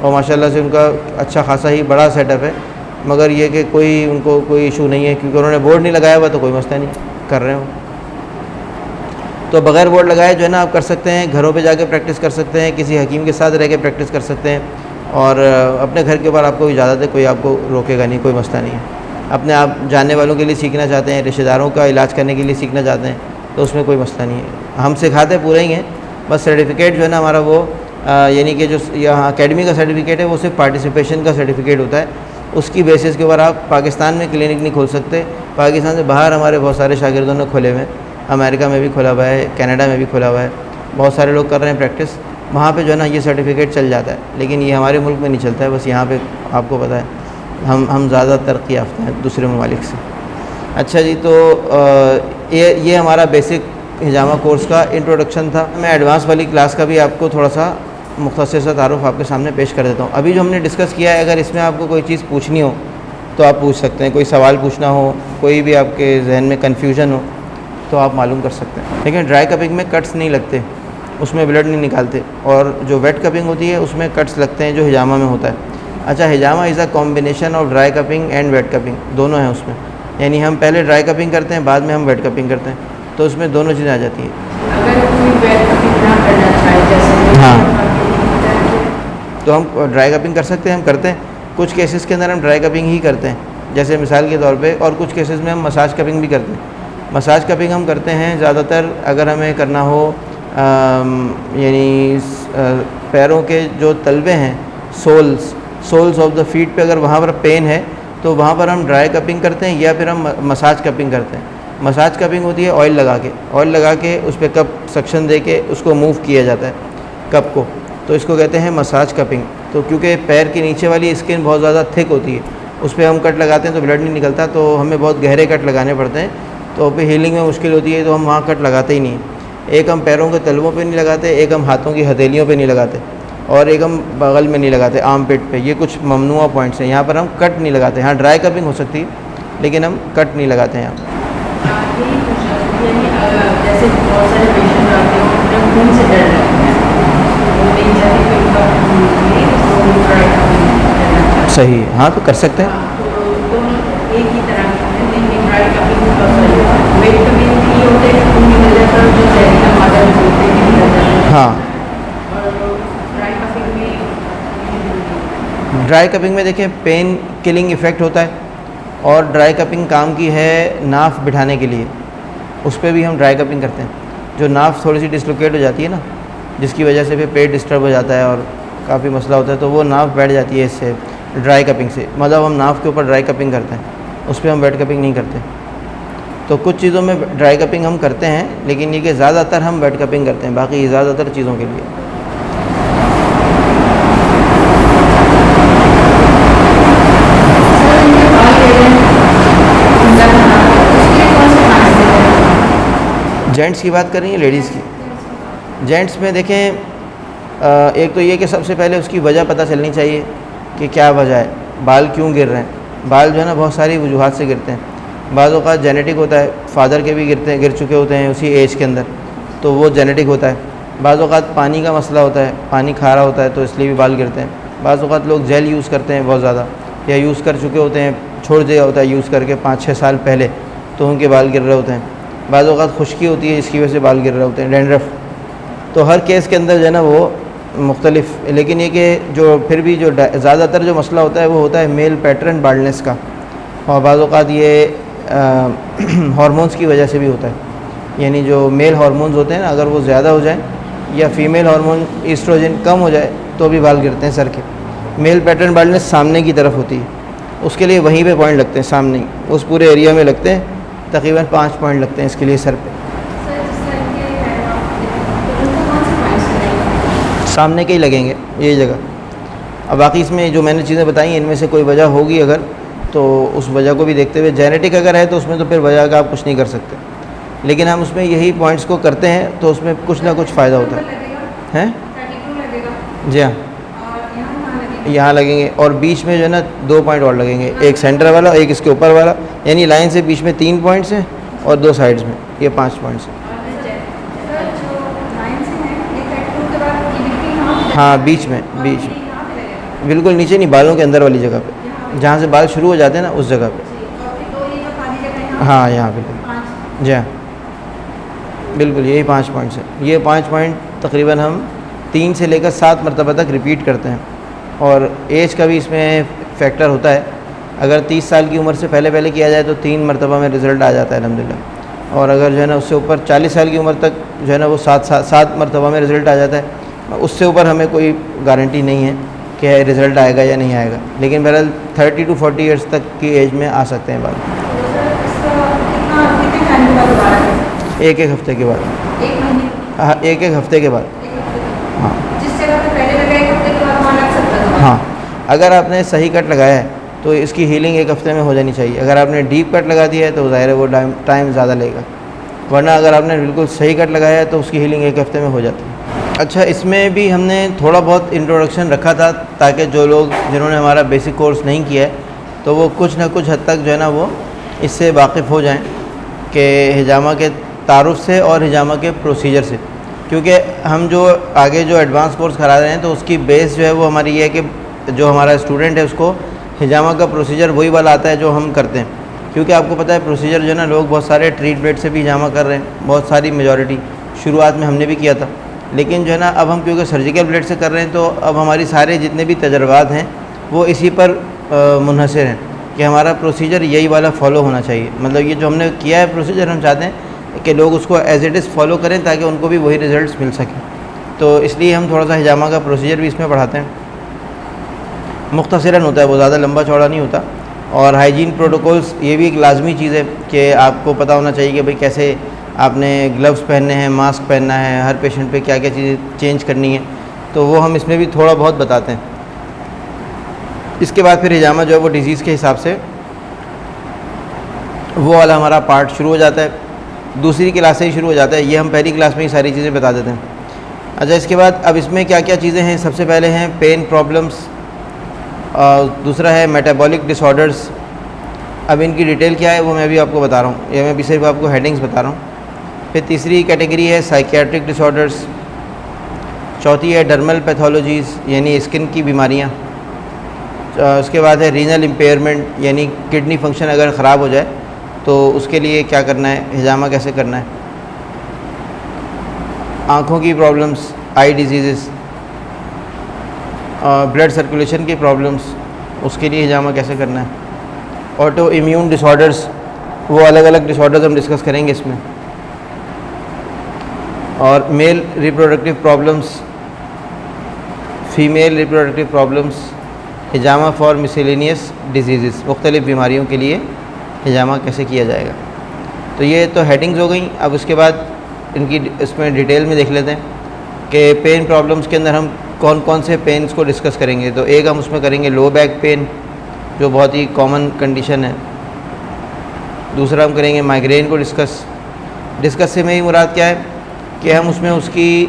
और माशाल्लाह से उनका अच्छा खासा ही बड़ा सेटअप है। मगर ये कि उनको कोई इशू नहीं है, क्योंकि उन्होंने बोर्ड नहीं लगाया हुआ, तो कोई मसला नहीं, कर रहे हो। तो बग़ैर बोर्ड लगाए जो है ना आप कर सकते हैं, घरों पे जाके प्रैक्टिस कर सकते हैं, किसी हकीम के साथ रह के प्रैक्टिस कर सकते हैं, और अपने घर के ऊपर आपको इजाज़त है, कोई आपको रोकेगा नहीं, कोई मसला नहीं है। अपने आप जानने वालों के लिए सीखना चाहते हैं, रिश्तेदारों का इलाज करने के लिए सीखना चाहते हैं, तो उसमें कोई मसला नहीं है। हम सिखाते पूरे ही हैं, बस सर्टिफिकेट जो है ना हमारा वो यानी कि जो यहाँ अकेडमी का सर्टिफिकेट है वो सिर्फ पार्टिसिपेशन का सर्टिफिकेट होता है। उसकी बेसिस के ऊपर आप पाकिस्तान में क्लिनिक नहीं खोल सकते। पाकिस्तान से बाहर हमारे बहुत सारे शागिर्दों ने खोले हुए हैं, अमेरिका में भी खुला हुआ है, कनाडा में भी खुला हुआ है, बहुत सारे लोग कर रहे हैं प्रैक्टिस। वहाँ पे जो है ना ये सर्टिफिकेट चल जाता है, लेकिन ये हमारे मुल्क में नहीं चलता है। बस यहाँ पे आपको पता है हम ज़्यादा तरक्की याफ्ता हैं दूसरे ममालिक से। अच्छा जी, तो ये हमारा बेसिक हिजामा कोर्स का इंट्रोडक्शन था। मैं एडवांस वाली क्लास का भी आपको थोड़ा सा मुख्तसर सा तारुफ आपके सामने पेश कर देता हूँ। अभी जो हमने डिस्कस किया है, अगर इसमें आपको कोई चीज़ पूछनी हो तो आप पूछ सकते हैं, कोई सवाल पूछना हो, कोई भी आपके जहन में कन्फ्यूजन हो तो आप मालूम कर सकते हैं। लेकिन ड्राई कपिंग में कट्स नहीं लगते, उसमें ब्लड नहीं निकालते, और जो वेट कपिंग होती है उसमें कट्स लगते हैं, जो हिजामा में होता है। अच्छा, हिजामा is a combination of dry cupping and wet cupping, दोनों हैं उसमें। यानी हम पहले ड्राई कपिंग करते हैं, बाद में हम वेट कपिंग करते हैं, तो उसमें दोनों चीज़ें आ जाती हैं। अगर कोई वेट कपिंग ना करना चाहे, जैसे हाँ, तो हम ड्राई कपिंग कर सकते हैं, हम करते हैं। कुछ केसेस के अंदर हम ड्राई कपिंग ही करते हैं, जैसे मिसाल के तौर पे, और कुछ केसेस में हम मसाज कपिंग भी करते हैं। मसाज कपिंग हम करते हैं ज़्यादातर अगर हमें करना हो यानी पैरों के जो तलवे हैं, सोल्स ऑफ द फीट पे, अगर वहाँ पर पेन है तो वहाँ पर हम ड्राई कपिंग करते हैं, या फिर हम मसाज कपिंग करते हैं। मसाज कपिंग होती है ऑयल लगा के उस पर कप सक्शन दे के उसको मूव किया जाता है कप को, तो इसको कहते हैं मसाज कपिंग। तो क्योंकि पैर के नीचे वाली स्किन बहुत ज़्यादा थिक होती है, उस पर हम कट लगाते हैं तो ब्लड नहीं निकलता, तो हमें बहुत गहरे कट लगाने पड़ते हैं, तो फिर हीलिंग में मुश्किल होती है, तो हम वहाँ कट लगाते ही नहीं। एक हम पैरों के तलवों पे नहीं लगाते, एक हम हाथों की हथेलियों पे नहीं लगाते, और एक हम बगल में नहीं लगाते, आर्म पिट पे। ये कुछ ममनुआ पॉइंट्स हैं, यहाँ पर हम कट नहीं लगाते। हाँ, ड्राई कपिंग हो सकती है लेकिन हम कट नहीं लगाते हैं यहाँ। जैसे बहुत सारे पेशेंट आते हैं उन्हें खून से डर लगता है, वो नहीं चाहते कि उनका खून निकले, तो ड्राई कपिंग करना चाहते हैं। सही, हाँ, तो कर सकते हैं। तो दोनों एक ही तरह के हैं, लेकिन ड्राई कपिंग वेट कपिंग भी होते हैं, खून निकल जाता है, जो जहरीला मादा होते हैं निकल जाता है। हाँ, और ड्राई कपिंग में ड्राई कपिंग में देखिए पेन किलिंग इफ़ेक्ट होता है, और ड्राई कपिंग काम की है नाफ बिठाने के लिए, उस पर भी हम ड्राई कपिंग करते हैं। जो नाफ थोड़ी सी डिसलोकेट हो जाती है ना, जिसकी वजह से फिर पेट डिस्टर्ब हो जाता है और काफ़ी मसला होता है, तो वो नाफ बैठ जाती है इससे, ड्राई कपिंग से। मतलब हम नाफ के ऊपर ड्राई कपिंग करते हैं, उस पर हम वेट कपिंग नहीं करते। तो कुछ चीज़ों में ड्राई कपिंग हम करते हैं, लेकिन ये कि ज़्यादातर हम वेट कपिंग करते हैं, बाकी ज़्यादातर चीज़ों के लिए। जेंट्स की बात कर रही हैं लेडीज़ की? जेंट्स में देखें, एक तो ये कि सबसे पहले उसकी वजह पता चलनी चाहिए कि क्या वजह है, बाल क्यों गिर रहे हैं। बाल जो है ना बहुत सारी वजूहात से गिरते हैं। बाज़ औक़ात जेनेटिक होता है, फादर के भी गिर चुके होते हैं उसी एज के अंदर, तो वो जेनेटिक होता है। बाज़ औक़ात पानी का मसला होता है, पानी खारा होता है तो इसलिए भी बाल गिरते हैं। बाज़ औक़ात लोग जेल यूज़ करते हैं बहुत ज़्यादा, या यूज़ कर चुके होते हैं, छोड़ दिया होता है यूज़ करके 5-6 साल पहले, तो उनके बाल गिर रहे होते हैं। बाज़ औक़ात खुश्की होती है इसकी वजह से बाल गिर रहे होते हैं, डैंड्रफ। तो हर केस के अंदर जो है ना वो मुख्तलिफ, लेकिन ये कि जो फिर भी जो ज़्यादातर जो मसला होता है वो होता है मेल पैटर्न बाल्डनेस का, और बाज़ औक़ात ये हार्मोन्स की वजह से भी होता है। यानी जो मेल हार्मोन्स होते हैं ना, अगर वो ज़्यादा हो जाए या फीमेल हार्मोन ईस्ट्रोजन कम हो जाए तो भी बाल गिरते हैं सर के। मेल पैटर्न बाल्डनेस सामने की तरफ होती है, उसके लिए वहीं पे पॉइंट लगते हैं, सामने ही उस पूरे एरिया में लगते हैं, तकरीबन 5 पॉइंट लगते हैं इसके लिए सर पे। सामने के ही लगेंगे यही जगह। अब बाकी इसमें जो मैंने चीज़ें बताई इनमें से कोई वजह होगी अगर, तो उस वजह को भी देखते हुए, जेनेटिक अगर है तो उसमें तो फिर वजह का आप कुछ नहीं कर सकते, लेकिन हम उसमें यही पॉइंट्स को करते हैं तो उसमें कुछ ना कुछ फ़ायदा होता है। जी हाँ, यहाँ लगेंगे, और बीच में जो है ना 2 पॉइंट और लगेंगे, एक सेंटर वाला, एक इसके ऊपर वाला, यानी लाइन से बीच में 3 पॉइंट्स हैं और 2 साइड्स में ये 5 पॉइंट्स हैं। हाँ, बीच में बिल्कुल नीचे नहीं, बालों के अंदर वाली जगह पे, जहाँ से बाल शुरू हो जाते हैं ना उस जगह पे। हाँ, यहाँ पे जी हाँ, बिल्कुल यही 5 पॉइंट्स हैं। ये 5 पॉइंट तकरीबन हम 3 से लेकर 7 मरतबा तक रिपीट करते हैं, और एज का भी इसमें फैक्टर होता है। अगर 30 साल की उम्र से पहले किया जाए तो 3 मरतबा में रिज़ल्ट आ जाता है अल्हम्दुलिल्लाह, और अगर जो है ना उससे ऊपर 40 साल की उम्र तक जो है ना वो 7 मरतबा में रिज़ल्ट आ जाता है। उससे ऊपर हमें कोई गारंटी नहीं है कि रिज़ल्ट आएगा या नहीं आएगा, लेकिन बहरहाल 30 to 40 ईयर्स तक की एज में आ सकते हैं बाल। एक हफ्ते के बाद। हाँ, एक हफ्ते के बाद। हाँ, जिस जगह पे पहले लगा 1 हफ्ते के बाद वहाँ लग सकता है। हाँ, अगर आपने सही कट लगाया है तो इसकी हीलिंग 1 हफ्ते में हो जानी चाहिए। अगर आपने डीप कट लगा दिया है तो ज़ाहिर है वो टाइम ज़्यादा लेगा, वरना अगर आपने बिल्कुल सही कट लगाया है तो उसकी हीलिंग 1 हफ्ते में हो जाती है। अच्छा, इसमें भी हमने थोड़ा बहुत इंट्रोडक्शन रखा था ताकि जो लोग जिन्होंने हमारा बेसिक कोर्स नहीं किया है तो वो कुछ ना कुछ हद तक जो है ना वो इससे वाकिफ़ हो जाएं कि हिजामा के तारुफ से और हिजामा के प्रोसीजर से, क्योंकि हम जो आगे जो एडवांस कोर्स करा रहे हैं तो उसकी बेस जो है वो हमारी ये है कि जो हमारा स्टूडेंट है उसको हिजामा का प्रोसीजर वही वाला आता है जो हम करते हैं। क्योंकि आपको पता है प्रोसीजर जो है ना, लोग बहुत सारे ट्रीट ब्लेड से भी हिजामा कर रहे हैं, बहुत सारी मेजॉरिटी। शुरुआत में हमने भी किया था, लेकिन जो है ना अब हम क्योंकि सर्जिकल ब्लेड से कर रहे हैं तो अब हमारी सारे जितने भी तजर्बात हैं वो इसी पर मुनहसर हैं कि हमारा प्रोसीजर यही वाला फ़ॉलो होना चाहिए। मतलब ये जो हमने किया है प्रोसीजर, हम चाहते हैं कि लोग उसको एज़ इट इज़ फॉलो करें ताकि उनको भी वही रिज़ल्ट्स मिल सकें। तो इसलिए हम थोड़ा सा हिजामा का प्रोसीजर भी इसमें पढ़ाते हैं। मुख्तसरन होता है, वो ज़्यादा लंबा चौड़ा नहीं होता। और हाइजीन प्रोटोकॉल्स ये भी एक लाजमी चीज़ है कि आपको पता होना चाहिए कि भाई कैसे आपने ग्लव्स पहनने हैं, मास्क पहनना है, हर पेशेंट पे क्या क्या चीज़ें चेंज करनी है, तो वो हम इसमें भी थोड़ा बहुत बताते हैं। इसके बाद फिर हिजामा जो है वो डिज़ीज़ के हिसाब से वो वाला हमारा पार्ट शुरू हो जाता है, दूसरी क्लास से ही शुरू हो जाता है। ये हम पहली क्लास में ही सारी चीज़ें बता देते हैं। अच्छा, इसके बाद अब इसमें क्या क्या चीज़ें हैं, सबसे पहले हैं पेन प्रॉब्लम्स, दूसरा है मेटाबॉलिक डिसऑर्डर्स। अब इनकी डिटेल क्या है वो मैं भी आपको बता रहा हूँ, या मैं भी सिर्फ आपको हेडिंग्स बता रहा हूँ। फिर तीसरी कैटेगरी है साइकियाट्रिक डिसऑर्डर्स, चौथी है डर्मल पैथोलॉजीज़ यानी स्किन की बीमारियाँ, उसके बाद है रीनल इम्पेयरमेंट यानी किडनी फंक्शन अगर ख़राब हो जाए तो उसके लिए क्या करना है, हिजामा कैसे करना है, आँखों की problems, eye disease, blood circulation की प्रॉब्लम्स, उसके लिए हिजामा कैसे करना है, ऑटो इम्यून डिसऑर्डर्स, वो अलग अलग डिसऑर्डर्स हम डिस्कस करेंगे इसमें, और male reproductive problems, female reproductive problems, hijama for miscellaneous disease, मुख्तलिफ़ बीमारियों के लिए हिजामा कैसे किया जाएगा। तो ये तो हेडिंग्स हो गई। अब उसके बाद इनकी इसमें डिटेल में देख लेते हैं कि पेन प्रॉब्लम्स के अंदर हम कौन कौन से पेन्स को डिस्कस करेंगे। तो एक हम उसमें करेंगे लो बैक पेन, जो बहुत ही कॉमन कंडीशन है। दूसरा हम करेंगे माइग्रेन को डिस्कस, डिस्कस से मेरी मुराद क्या है कि हम उसमें उसकी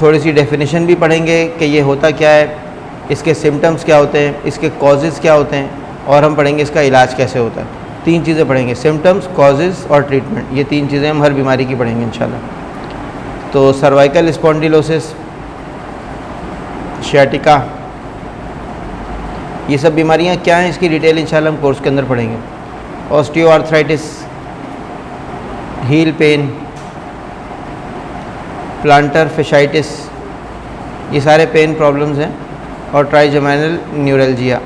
थोड़ी सी डेफिनेशन भी पढ़ेंगे कि ये होता क्या है, इसके सिम्टम्स क्या होते हैं, इसके कॉजेज़ क्या होते हैं, और हम पढ़ेंगे इसका इलाज कैसे होता है। 3 चीज़ें पढ़ेंगे, सिम्टम्स, कॉजेज़ और ट्रीटमेंट। ये 3 चीज़ें हम हर बीमारी की पढ़ेंगे इंशाल्लाह। तो सर्वाइकल स्पॉन्डिलोसिस, शियाटिका, ये सब बीमारियां क्या हैं, इसकी डिटेल इंशाल्लाह हम कोर्स के अंदर पढ़ेंगे। ऑस्टियोआर्थराइटिस, हील पेन, प्लांटर फेशाइटिस, ये सारे पेन प्रॉब्लम्स हैं, और ट्राइजेमिनल न्यूरल्जिया।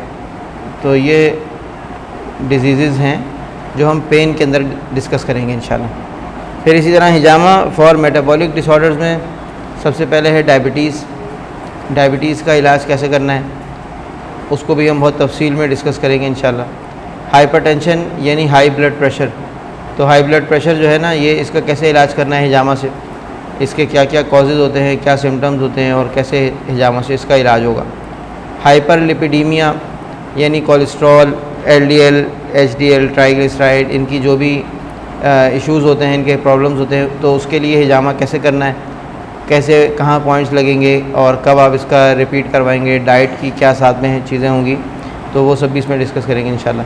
तो ये डिजीज़ हैं जो हम पेन के अंदर डिस्कस करेंगे इंशाल्लाह। फिर इसी तरह हिजामा फॉर मेटाबॉलिक डिसऑर्डर्स में सबसे पहले है डायबिटीज़। डायबिटीज़ का इलाज कैसे करना है उसको भी हम बहुत तफसील में डिस्कस करेंगे इंशाल्लाह। हाइपरटेंशन यानी हाई ब्लड प्रेशर, तो हाई ब्लड प्रेशर जो है ना, ये इसका कैसे इलाज करना है हिजामा से, इसके क्या क्या कॉजेज़ होते हैं, क्या सिम्टम्स होते हैं, और कैसे हिजामा से इसका इलाज होगा। हाइपरलिपिडीमिया यानी कोलेस्ट्रॉल, LDL, HDL, ट्राइग्लिसराइड, इनकी जो भी इश्यूज़ होते हैं, इनके प्रॉब्लम्स होते हैं, तो उसके लिए हिजामा कैसे करना है, कैसे कहाँ पॉइंट्स लगेंगे, और कब आप इसका रिपीट करवाएंगे, डाइट की क्या साथ में चीज़ें होंगी, तो वो सब भी इसमें डिस्कस करेंगे इंशाल्लाह।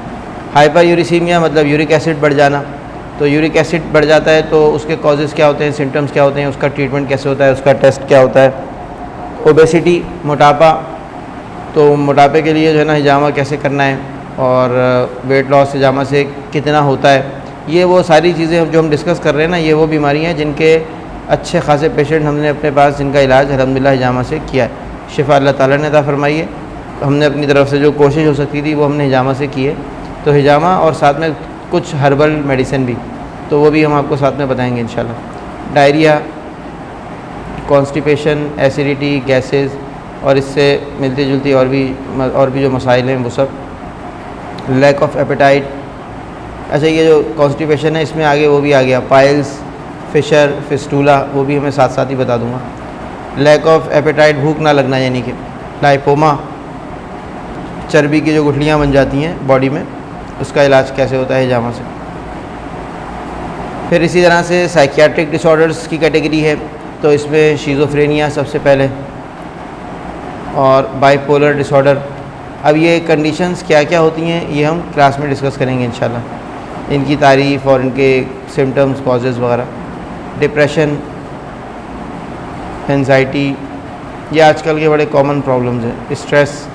हाइपर यूरिसीमिया मतलब यूरिक एसिड बढ़ जाना, तो यूरिक एसिड बढ़ जाता है तो उसके कॉजेज़ क्या होते हैं, सिम्टम्स क्या होते हैं, उसका ट्रीटमेंट कैसे होता है, उसका टेस्ट क्या होता है। ओबेसिटी, मोटापा, तो मोटापे के लिए जो है ना हिजामा कैसे करना है, और वेट लॉस हिजामा से कितना होता है, ये वो सारी चीज़ें जो हम डिस्कस कर रहे हैं ना, ये वो बीमारियाँ हैं जिनके अच्छे खासे पेशेंट हमने अपने पास, जिनका इलाज अल्हम्दुलिल्लाह हिजामा से किया है। शिफा अल्लाह ताला ने अता फरमाई है। हमने अपनी तरफ से जो कोशिश हो सकती थी वो हमने हिजामा से की है। तो हिजामा और साथ में कुछ हर्बल मेडिसिन भी, तो वो भी हम आपको साथ में बताएंगे इंशाल्लाह। डायरिया, कॉन्स्टिपेशन, एसिडिटी, गैसेस, और इससे मिलती जुलती और भी जो मसाइल हैं वो सब। लैक ऑफ एपेटाइट, अच्छा ये जो कॉन्स्टिपेशन है इसमें आगे वो भी आ गया, पाइल्स, फिशर, फिस्टूला, वो भी हमें साथ साथ ही बता दूंगा। लैक ऑफ एपेटाइट, भूख ना लगना यानी कि। लाइपोमा, चर्बी की जो गुठलियाँ बन जाती हैं बॉडी में, उसका इलाज कैसे होता है हिजामा से। फिर इसी तरह से साइकियाट्रिक डिसऑर्डर्स की कैटेगरी है, तो इसमें शिज़ोफ्रेनिया सबसे पहले, और बाइपोलर डिसऑर्डर। अब ये कंडीशंस क्या क्या होती हैं ये हम क्लास में डिस्कस करेंगे इंशाल्लाह, इनकी तारीफ़ और इनके सिम्टम्स, कॉजेज़ वगैरह। डिप्रेशन, एंजाइटी, ये आजकल के बड़े कॉमन प्रॉब्लम्स हैं। स्ट्रेस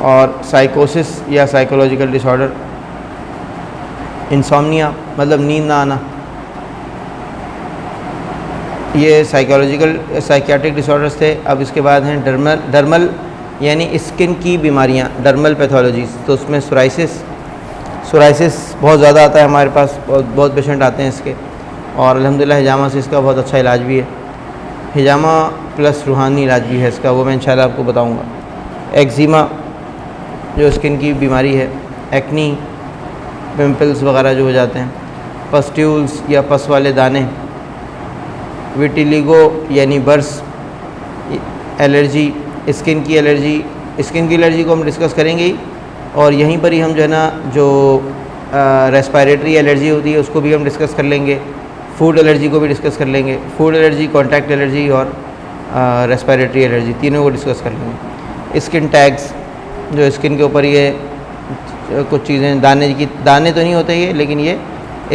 और साइकोसिस या साइकोलॉजिकल डिसऑर्डर। इंसोम्निया मतलब नींद ना आना, ये साइकियाट्रिक डिसऑर्डर्स थे। अब इसके बाद हैं डर्मल यानी स्किन की बीमारियां, डर्मल पैथोलॉजीज़। तो उसमें सोराइसिस बहुत ज़्यादा आता है हमारे पास, बहुत पेशेंट आते हैं इसके, और अल्हम्दुलिल्लाह हिजामा से इसका बहुत अच्छा इलाज भी है। हिजामा प्लस रूहानी इलाज भी है इसका, वो मैं इंशाल्लाह आपको बताऊंगा। एक्जिमा जो स्किन की बीमारी है, एक्नी, पिंपल्स वगैरह जो हो जाते हैं, पस्ट्यूल्स या पस वाले दाने, विटिलिगो यानी बर्स, एलर्जी, स्किन की एलर्जी। स्किन की एलर्जी को हम डिस्कस करेंगे ही, और यहीं पर ही हम जो है ना जो रेस्पिरेटरी एलर्जी होती है उसको भी हम डिस्कस कर लेंगे, फूड एलर्जी को भी डिस्कस कर लेंगे। फूड एलर्जी, कॉन्टैक्ट एलर्जी और रेस्पिरेटरी एलर्जी, तीनों को डिस्कस कर लेंगे। स्किन टैग्स, जो स्किन के ऊपर ये कुछ चीज़ें, दाने तो नहीं होते ये, लेकिन ये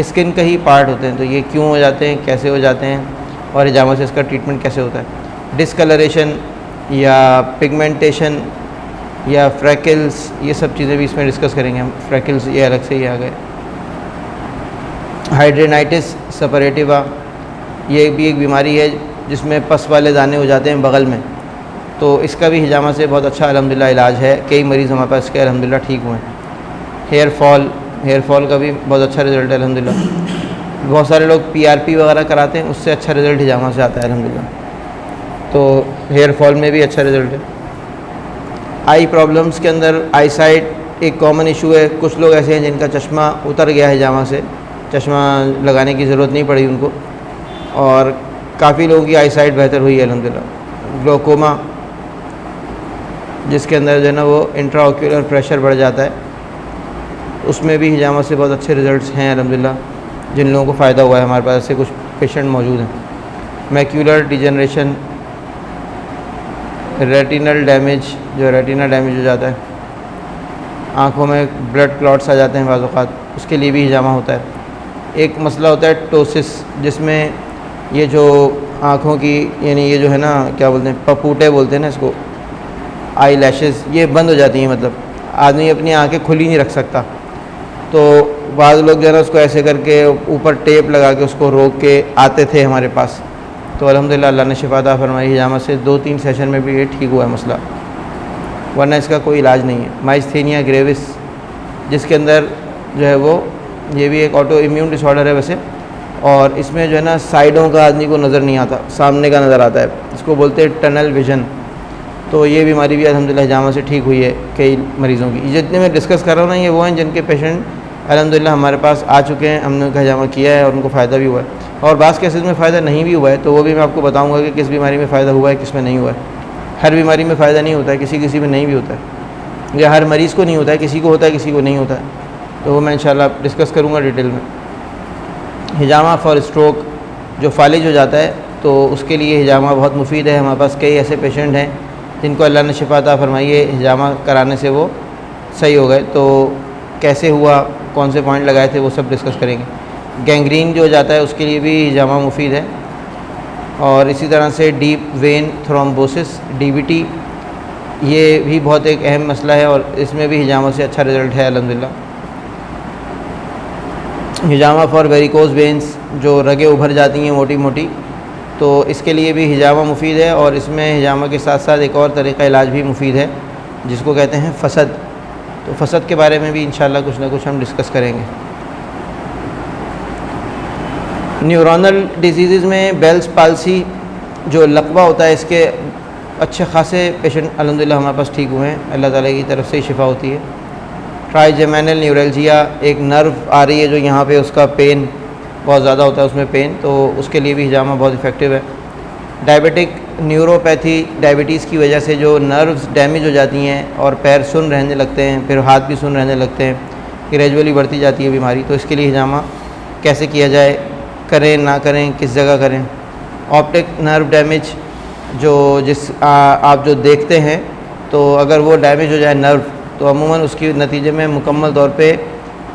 स्किन का ही पार्ट होते हैं, तो ये क्यों हो जाते हैं, कैसे हो जाते हैं, और हिजामा से इसका ट्रीटमेंट कैसे होता है। डिस्कलरेशन या पिगमेंटेशन या फ्रैकल्स, ये सब चीज़ें भी इसमें डिस्कस करेंगे हम। फ्रैकल्स ये अलग से ही आ गए। हाइड्रेनाइटिस सेपरेटिवा, ये भी एक बीमारी है जिसमें पस वाले दाने हो जाते हैं बगल में, तो इसका भी हिजामा से बहुत अच्छा अल्हम्दुलिल्लाह इलाज है। कई मरीज़ हमारे पास इसके अल्हम्दुलिल्लाह ठीक हुए हैं। हेयर फॉल का भी बहुत अच्छा रिज़ल्ट है अल्हम्दुलिल्लाह। बहुत सारे लोग PRP वगैरह कराते हैं, उससे अच्छा रिज़ल्ट हिजामा से आता है अल्हम्दुलिल्लाह। तो हेयर फॉल में भी अच्छा रिज़ल्ट है। आई प्रॉब्लम्स के अंदर आई साइट एक कॉमन इशू है। कुछ लोग ऐसे हैं जिनका चश्मा उतर गया है हिजामा से, चश्मा लगाने की ज़रूरत नहीं पड़ी उनको, और काफ़ी लोगों की आई साइट बेहतर हुई है अल्हम्दुलिल्लाह। ग्लोकोमा, जिसके अंदर जो है ना वो इंट्राओक्यूलर प्रेशर बढ़ जाता है, उसमें भी हिजामा से बहुत अच्छे रिज़ल्ट्स हैं अल्हम्दुलिल्लाह, जिन लोगों को फ़ायदा हुआ है। हमारे पास ऐसे कुछ पेशेंट मौजूद हैं। मैक्यूलर डिजनरेशन, रेटिनल डैमेज, जो रेटिना डैमेज हो जाता है, आँखों में ब्लड क्लॉट्स आ जाते हैं बाज़ औक़ात, उसके लिए भी हिजामा होता है। एक मसला होता है टोसिस, जिसमें ये जो आँखों की, यानी ये जो है ना, क्या बोलते हैं, पपूटे बोलते हैं ना इसको, आई लैशेज़, ये बंद हो जाती हैं। मतलब आदमी अपनी आँखें खुली नहीं रख सकता, तो बाज़ लोग जो है ना उसको ऐसे करके ऊपर टेप लगा के उसको रोक के आते थे हमारे पास। तो अल्हम्दुलिल्लाह अल्लाह ने शिफा अता फरमाई, हिजामा से 2-3 सेशन में भी ये ठीक हुआ है मसला, वरना इसका कोई इलाज नहीं है। माइस्थेनिया ग्रेविस, जिसके अंदर जो है वो, ये भी एक ऑटो इम्यून डिसऑर्डर है वैसे, और इसमें जो है ना साइडों का आदमी को नज़र नहीं आता, सामने का नज़र आता है, इसको बोलते हैं टनल विजन। तो ये बीमारी भी अल्हम्दुलिल्लाह हिजामा से ठीक हुई है कई मरीज़ों की। जितने मैं डिस्कस कर रहा हूँ ना, ये वो हैं जिनके पेशेंट अल्हम्दुलिल्लाह हमारे पास आ चुके हैं, हमने उनका हिजामा किया है और उनको फ़ायदा भी हुआ है। और बाज़ केसेस में फ़ायदा नहीं भी हुआ है, तो वो भी मैं आपको बताऊँगा कि किस बीमारी में फ़ायदा हुआ है, किस में नहीं हुआ है। हर बीमारी में फ़ायदा नहीं होता है, किसी किसी में नहीं भी होता है, या हर मरीज़ को नहीं होता है, किसी को होता है किसी को नहीं होता है। तो वो मैं इंशाल्लाह डिस्कस करूँगा डिटेल में। हिजामा फॉर स्ट्रोक, जो फालिज हो जाता है, तो उसके लिए हिजामा बहुत मुफीद है। हमारे पास कई ऐसे पेशेंट हैं जिनको अल्लाह ने शिफा अता फरमाई है, हिजामा कराने से वो सही हो गए। तो कैसे हुआ, कौन से पॉइंट लगाए थे, वो सब डिस्कस करेंगे। गैंग्रीन जो हो जाता है उसके लिए भी हिजामा मुफीद है। और इसी तरह से डीप वेन थ्रोम्बोसिस, DVT, ये भी बहुत एक अहम मसला है और इसमें भी हिजामा से अच्छा रिज़ल्ट है अल्हम्दुलिल्लाह। हिजामा फॉर वेरिकोज वेंस, जो रगें उभर जाती हैं मोटी मोटी, तो इसके लिए भी हिजामा मुफीद है। और इसमें हिजामा के साथ साथ एक और तरीक़ा इलाज भी मुफीद है, जिसको कहते हैं फसद। तो फसद के बारे में भी इंशाल्लाह कुछ ना कुछ हम डिस्कस करेंगे। न्यूरोनल डिजीज़ में बेल्स पाल्सी, जो लकवा होता है, इसके अच्छे खासे पेशेंट अल्हम्दुलिल्लाह हमारे पास ठीक हुए हैं, अल्लाह ताला की तरफ से ही शिफा होती है। ट्राइजेमिनल न्यूरल्जिया, एक नर्व आ रही है जो यहाँ पे, उसका पेन बहुत ज़्यादा होता है, उसमें पेन, तो उसके लिए भी हिजामा बहुत इफ़ेक्टिव है। डायबिटिक न्यूरोपैथी, डायबिटीज़ की वजह से जो नर्व्स डैमेज हो जाती हैं और पैर सुन्न रहने लगते हैं, फिर हाथ भी सुन्न रहने लगते हैं, ग्रेजुअली बढ़ती जाती है बीमारी। तो इसके लिए हिजामा कैसे किया जाए, करें ना करें, किस जगह करें। ऑप्टिक नर्व डैमेज, जो आप जो देखते हैं, तो अगर वो डैमेज हो जाए नर्व, तो अमूमन उसके नतीजे में मुकम्मल तौर पे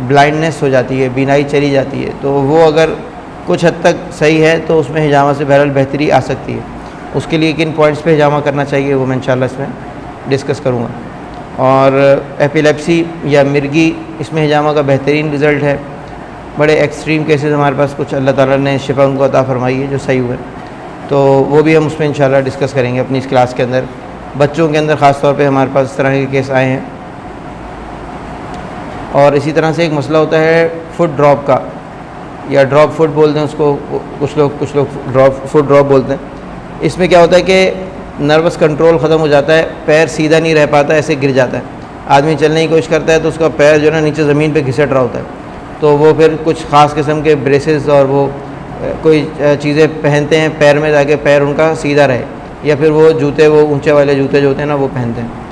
ब्लाइंडनेस हो जाती है, बीनाई चली जाती है। तो वो अगर कुछ हद तक सही है तो उसमें हिजामा से बहरहाल बेहतरी आ सकती है। उसके लिए किन पॉइंट्स पे हिजामा करना चाहिए वो मैं इंशाल्लाह इसमें डिस्कस करूँगा। और एपिलेप्सी या मिर्गी, इसमें हिजामा का बेहतरीन रिज़ल्ट है। बड़े एक्सट्रीम केसेस हमारे पास कुछ अल्लाह ताला ने शिफा उनको अता फरमाई है जो सही हुए, तो वो भी हम उसमें इंशाल्लाह डिस्कस करेंगे अपनी इस क्लास के अंदर। बच्चों के अंदर ख़ास तौर पे हमारे पास इस तरह के केस आए हैं। और इसी तरह से एक मसला होता है फुट ड्रॉप का, या ड्रॉप फुट बोलते हैं उसको, कुछ लोग फुट ड्रॉप बोलते हैं। इसमें क्या होता है कि नर्वस कंट्रोल ख़त्म हो जाता है, पैर सीधा नहीं रह पाता, ऐसे गिर जाता है। आदमी चलने की कोशिश करता है तो उसका पैर जो है ना नीचे ज़मीन पे घिसट रहा होता है, तो वो फिर कुछ ख़ास किस्म के ब्रेसेस और वो कोई चीज़ें पहनते हैं पैर में ताकि पैर उनका सीधा रहे, या फिर वो जूते, वो ऊंचे वाले जूते जो होते हैं ना, वो पहनते हैं।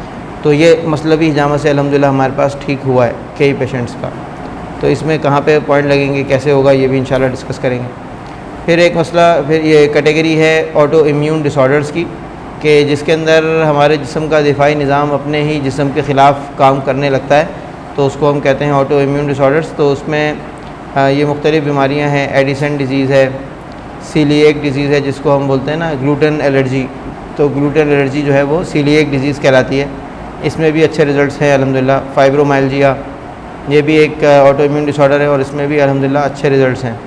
तो ये मसला भी हिजामा से अल्हम्दुलिल्लाह हमारे पास ठीक हुआ है कई पेशेंट्स का। तो इसमें कहाँ पे पॉइंट लगेंगे, कैसे होगा, ये भी इंशाल्लाह डिस्कस करेंगे। फिर एक मसला, फिर ये कैटेगरी है ऑटो इम्यून डिसऑर्डर्स की, कि जिसके अंदर हमारे जिस्म का दिफाई निज़ाम अपने ही जिस्म के ख़िलाफ़ काम करने लगता है, तो उसको हम कहते हैं ऑटो इम्यून डिसऑर्डर्स। तो उसमें ये मुख्तलिफ़ बीमारियाँ हैं। एडिसन डिज़ीज़ है, सीलिएक डिज़ीज़ है जिसको हम बोलते हैं ना ग्लूटेन एलर्जी, तो ग्लूटेन एलर्जी जो है वो सीलिएक डिज़ीज़ कहलाती है। इसमें भी अच्छे रिज़ल्ट्स हैं अल्हम्दुलिल्लाह। फाइब्रोमाइल्जिया, ये भी एक ऑटो इम्यून डिसऑर्डर है और इसमें भी अल्हम्दुलिल्लाह अच्छे रिज़ल्ट्स हैं।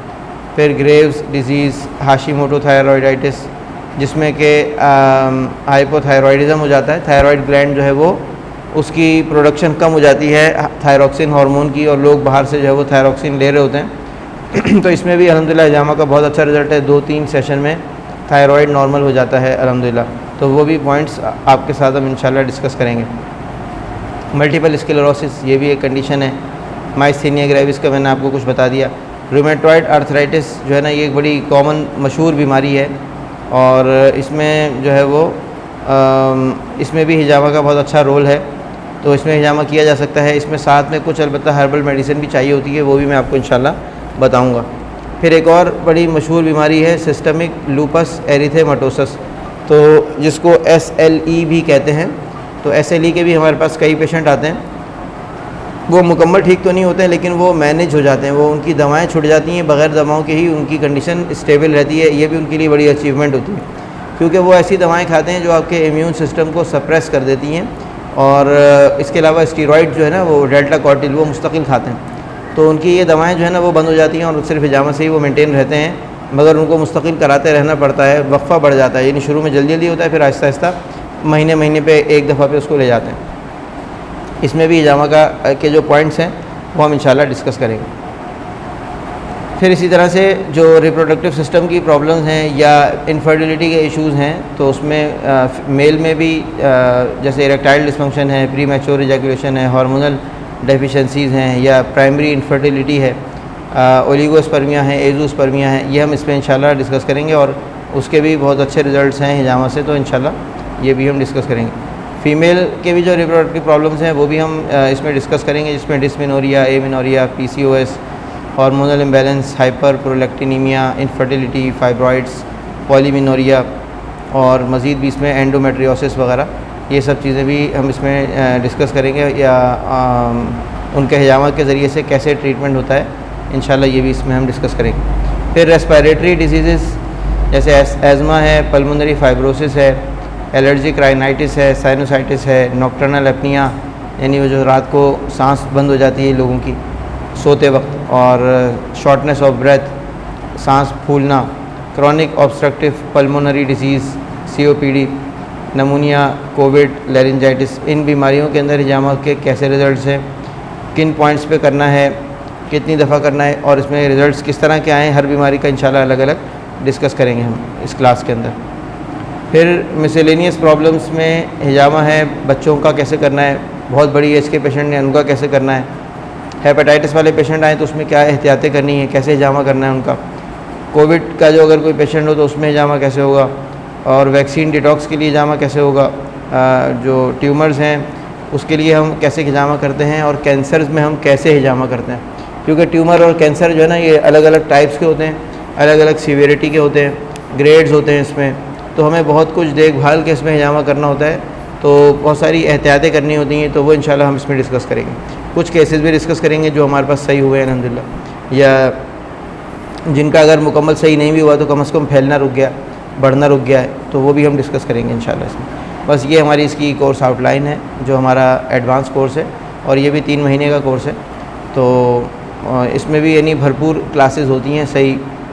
फिर ग्रेव्स डिज़ीज़, हाशिमोटो थायरॉइडाइटिस, जिसमें कि हाइपोथायरॉयडिज़म हो जाता है, थायरॉयड ग्लैंड जो है वो उसकी प्रोडक्शन कम हो जाती है थायरॉक्सिन हार्मोन की, और लोग बाहर से जो है वो थायरॉक्सिन ले रहे होते हैं। तो इसमें भी अल्हम्दुलिल्लाह हिजामा का बहुत अच्छा रिज़ल्ट है। 2-3 सेशन में थायरॉयड नॉर्मल हो जाता है अल्हम्दुलिल्लाह। तो वो भी पॉइंट्स आपके साथ हम इंशाल्लाह डिस्कस करेंगे। मल्टीपल स्क्लेरोसिस, ये भी एक कंडीशन है। माइस्थेनिया ग्रेविस का मैंने आपको कुछ बता दिया। रूमेटॉइड आर्थराइटिस जो है ना, ये एक बड़ी कॉमन मशहूर बीमारी है, और इसमें जो है वो इसमें भी हिजामा का बहुत अच्छा रोल है। तो इसमें हिजामा किया जा सकता है। इसमें साथ में कुछ अलबत्ता हर्बल मेडिसिन भी चाहिए होती है, वो भी मैं आपको इंशाल्लाह बताऊंगा। फिर एक और बड़ी मशहूर बीमारी है सिस्टमिक लूपस एरिथेमेटोसस, तो जिसको SLE भी कहते हैं। तो SLE के भी हमारे पास कई पेशेंट आते हैं, वो मुकम्मल ठीक तो नहीं होते हैं लेकिन वो मैनेज हो जाते हैं, वो उनकी दवाएं छुट जाती हैं, बग़ैर दवाओं के ही उनकी कंडीशन स्टेबल रहती है। ये भी उनके लिए बड़ी अचीवमेंट होती है, क्योंकि वो ऐसी दवाएं खाते हैं जो आपके इम्यून सिस्टम को सप्रेस कर देती हैं। और इसके अलावा स्टीरॉइड जो है ना, वो डेल्टा कॉर्टिल वो मुस्तकिल खाते हैं, तो उनकी ये दवाएं जो है ना वो बंद हो जाती हैं और सिर्फ हिजामा से ही वो मेंटेन रहते हैं। मगर उनको मुस्तकिल कराते रहना पड़ता है, वक्फ़ा बढ़ जाता है, यानी शुरू में जल्दी जल्दी होता है, फिर आहिस्ता आहिस्ता महीने महीने पे एक दफ़ा पे उसको ले जाते हैं। इसमें भी हिजामा के जो पॉइंट्स हैं वो हम इंशाल्लाह डिस्कस करेंगे। फिर इसी तरह से जो रिप्रोडक्टिव सिस्टम की प्रॉब्लम्स हैं या इनफर्टिलिटी के इश्यूज़ हैं, तो उसमें मेल में भी जैसे इरेक्टाइल डिसफंक्शन है, प्री मैच्योर इजैकुलेशन है, हार्मोनल डेफिशिएंसीज़ हैं, या प्राइमरी इनफर्टिलिटी है, ओलिगोस्पर्मिया है, एजोस्पर्मिया है, ये हम इसमें इंशाल्लाह डिस्कस करेंगे। और उसके भी बहुत अच्छे रिजल्ट्स हैं हिजामा से, तो इंशाल्लाह ये भी हम डिस्कस करेंगे। फ़ीमेल के भी जो रिप्रोडक्टिव प्रॉब्लम्स हैं वो भी हम इसमें डिस्कस करेंगे, जिसमें dysmenorrhoea, amenorrhoea, PCOS, hormonal imbalance, hyper prolactinaemia, infertility, fibroids, polymenorrhoea और मज़ीद भी इसमें एंडोमेट्रियोसिस वगैरह, ये सब चीज़ें भी हम इसमें डिस्कस करेंगे, या उनके हिजामा के ज़रिए से कैसे ट्रीटमेंट होता है, इंशाल्लाह ये भी इसमें हम डिस्कस करेंगे। फिर रेस्पिरेटरी डिजीज़ जैसे एज़मा है, पल्मोनरी फाइब्रोसिस है, एलर्जिक राइनाइटिस है, साइनोसाइटिस है, नॉक्टर्नल एपनिया यानी वो जो रात को सांस बंद हो जाती है लोगों की सोते वक्त, और शॉर्टनेस ऑफ ब्रेथ, सांस फूलना, chronic obstructive pulmonary disease COPD, pneumonia, covid, laryngitis, इन बीमारियों के अंदर हिजामा के कैसे रिज़ल्ट्स हैं, किन पॉइंट्स पे करना है, कितनी दफ़ा करना है, और इसमें रिज़ल्ट्स किस तरह के आए, हर बीमारी का इंशाल्लाह अलग अलग डिस्कस करेंगे हम इस क्लास के अंदर। फिर मिसलेनियस प्रॉब्लम्स में हिजामा है, बच्चों का कैसे करना है, बहुत बड़ी एज के पेशेंट हैं उनका कैसे करना है, हेपेटाइटिस वाले पेशेंट आए तो उसमें क्या एहतियातें करनी है, कैसे हिजामा करना है उनका, कोविड का जो अगर कोई पेशेंट हो तो उसमें हिजामा कैसे होगा, और वैक्सीन डिटॉक्स के लिए हिजामा कैसे होगा, जो ट्यूमर्स हैं उसके लिए हम कैसे हिजामा करते हैं, और कैंसर्स में हम कैसे हिजामा करते हैं, क्योंकि ट्यूमर और कैंसर जो है ना ये अलग अलग टाइप्स के होते हैं, अलग अलग सीवियरिटी के होते हैं, ग्रेड्स होते हैं इसमें, तो हमें बहुत कुछ देखभाल के इसमें हिजामा करना होता है, तो बहुत सारी एहतियातें करनी होती हैं, तो वो इंशाल्लाह हम इसमें डिस्कस करेंगे। कुछ केसेस भी डिस्कस करेंगे जो हमारे पास सही हुए हैं अल्हम्दुलिल्लाह, या जिनका अगर मुकम्मल सही नहीं भी हुआ तो कम से कम फैलना रुक गया, बढ़ना रुक गया है, तो वो भी हम डिस्कस करेंगे इंशाल्लाह इसमें। बस ये हमारी इसकी कोर्स आउटलाइन है, जो हमारा एडवांस कोर्स है, और ये भी 3 महीने का कोर्स है, तो इसमें भी यानी भरपूर क्लासेस होती हैं सही,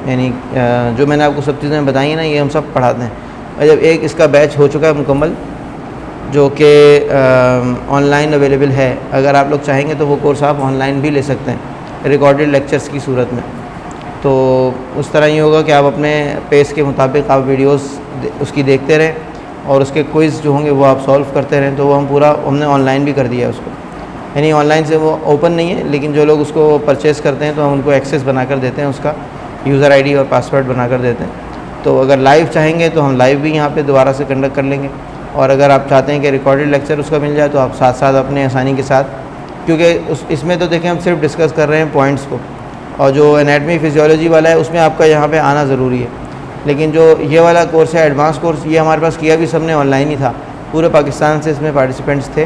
यानी जो मैंने आपको सब चीज़ें बताई हैं ना ये हम सब पढ़ाते हैं। और जब एक इसका बैच हो चुका है मुकम्मल, जो कि ऑनलाइन अवेलेबल है, अगर आप लोग चाहेंगे तो वो कोर्स आप ऑनलाइन भी ले सकते हैं रिकॉर्डेड लेक्चर्स की सूरत में। तो उस तरह ये होगा कि आप अपने पेस के मुताबिक आप वीडियोस उसकी देखते रहें, और उसके क्विज़ जो होंगे वो आप सॉल्व करते रहें, तो वो हमने ऑनलाइन भी कर दिया है उसको, यानी ऑनलाइन से वो ओपन नहीं है, लेकिन जो लोग उसको परचेज़ करते हैं तो हम उनको एक्सेस बना कर देते हैं, उसका यूज़र ID और पासवर्ड बना कर देते हैं। तो अगर लाइव चाहेंगे तो हम लाइव भी यहाँ पे दोबारा से कंडक्ट कर लेंगे, और अगर आप चाहते हैं कि रिकॉर्डेड लेक्चर उसका मिल जाए तो आप साथ साथ अपने आसानी के साथ, क्योंकि इसमें तो देखें हम सिर्फ डिस्कस कर रहे हैं पॉइंट्स को, और जो एनाटमी फिजियोलॉजी वाला है उसमें आपका यहाँ पे आना ज़रूरी है, लेकिन जो ये वाला कोर्स है एडवांस कोर्स, ये हमारे पास किया भी सबने ऑनलाइन ही था, पूरे पाकिस्तान से इसमें पार्टिसिपेंट्स थे,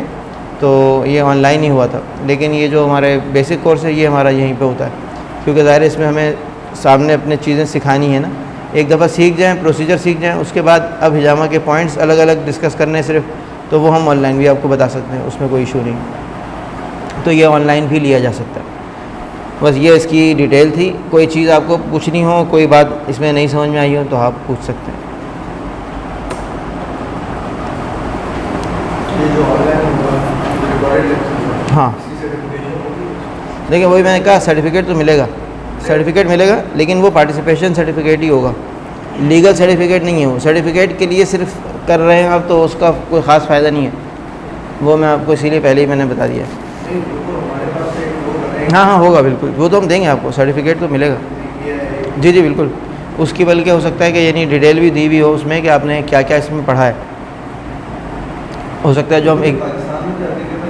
तो ये ऑनलाइन ही हुआ था। लेकिन ये जो हमारे बेसिक कोर्स है ये हमारा यहीं पे होता है, क्योंकि ज़ाहिर है इसमें हमें सामने अपने चीज़ें सिखानी है ना, एक दफ़ा सीख जाएँ, प्रोसीजर सीख जाएँ, उसके बाद अब हिजामा के पॉइंट्स अलग अलग डिस्कस करने सिर्फ, तो वो हम ऑनलाइन भी आपको बता सकते हैं, उसमें कोई इशू नहीं, तो ये ऑनलाइन भी लिया जा सकता है। बस ये इसकी डिटेल थी। कोई चीज़ आपको पूछनी हो, कोई बात इसमें नहीं समझ में आई हो तो आप पूछ सकते हैं। हाँ देखिए, वही मैंने कहा सर्टिफिकेट तो मिलेगा, सर्टिफिकेट मिलेगा, लेकिन वो पार्टिसिपेशन सर्टिफिकेट ही होगा, लीगल सर्टिफिकेट नहीं है वो। सर्टिफिकेट के लिए सिर्फ कर रहे हैं आप तो उसका कोई ख़ास फ़ायदा नहीं है, वो मैं आपको इसीलिए पहले ही मैंने बता दिया। हाँ हाँ होगा बिल्कुल, वो तो हम देंगे आपको, सर्टिफिकेट तो मिलेगा। जी जी बिल्कुल, उसकी बल्कि हो सकता है कि यानी डिटेल भी दी हुई हो उसमें कि आपने क्या क्या इसमें पढ़ा है, हो सकता है जो हम एक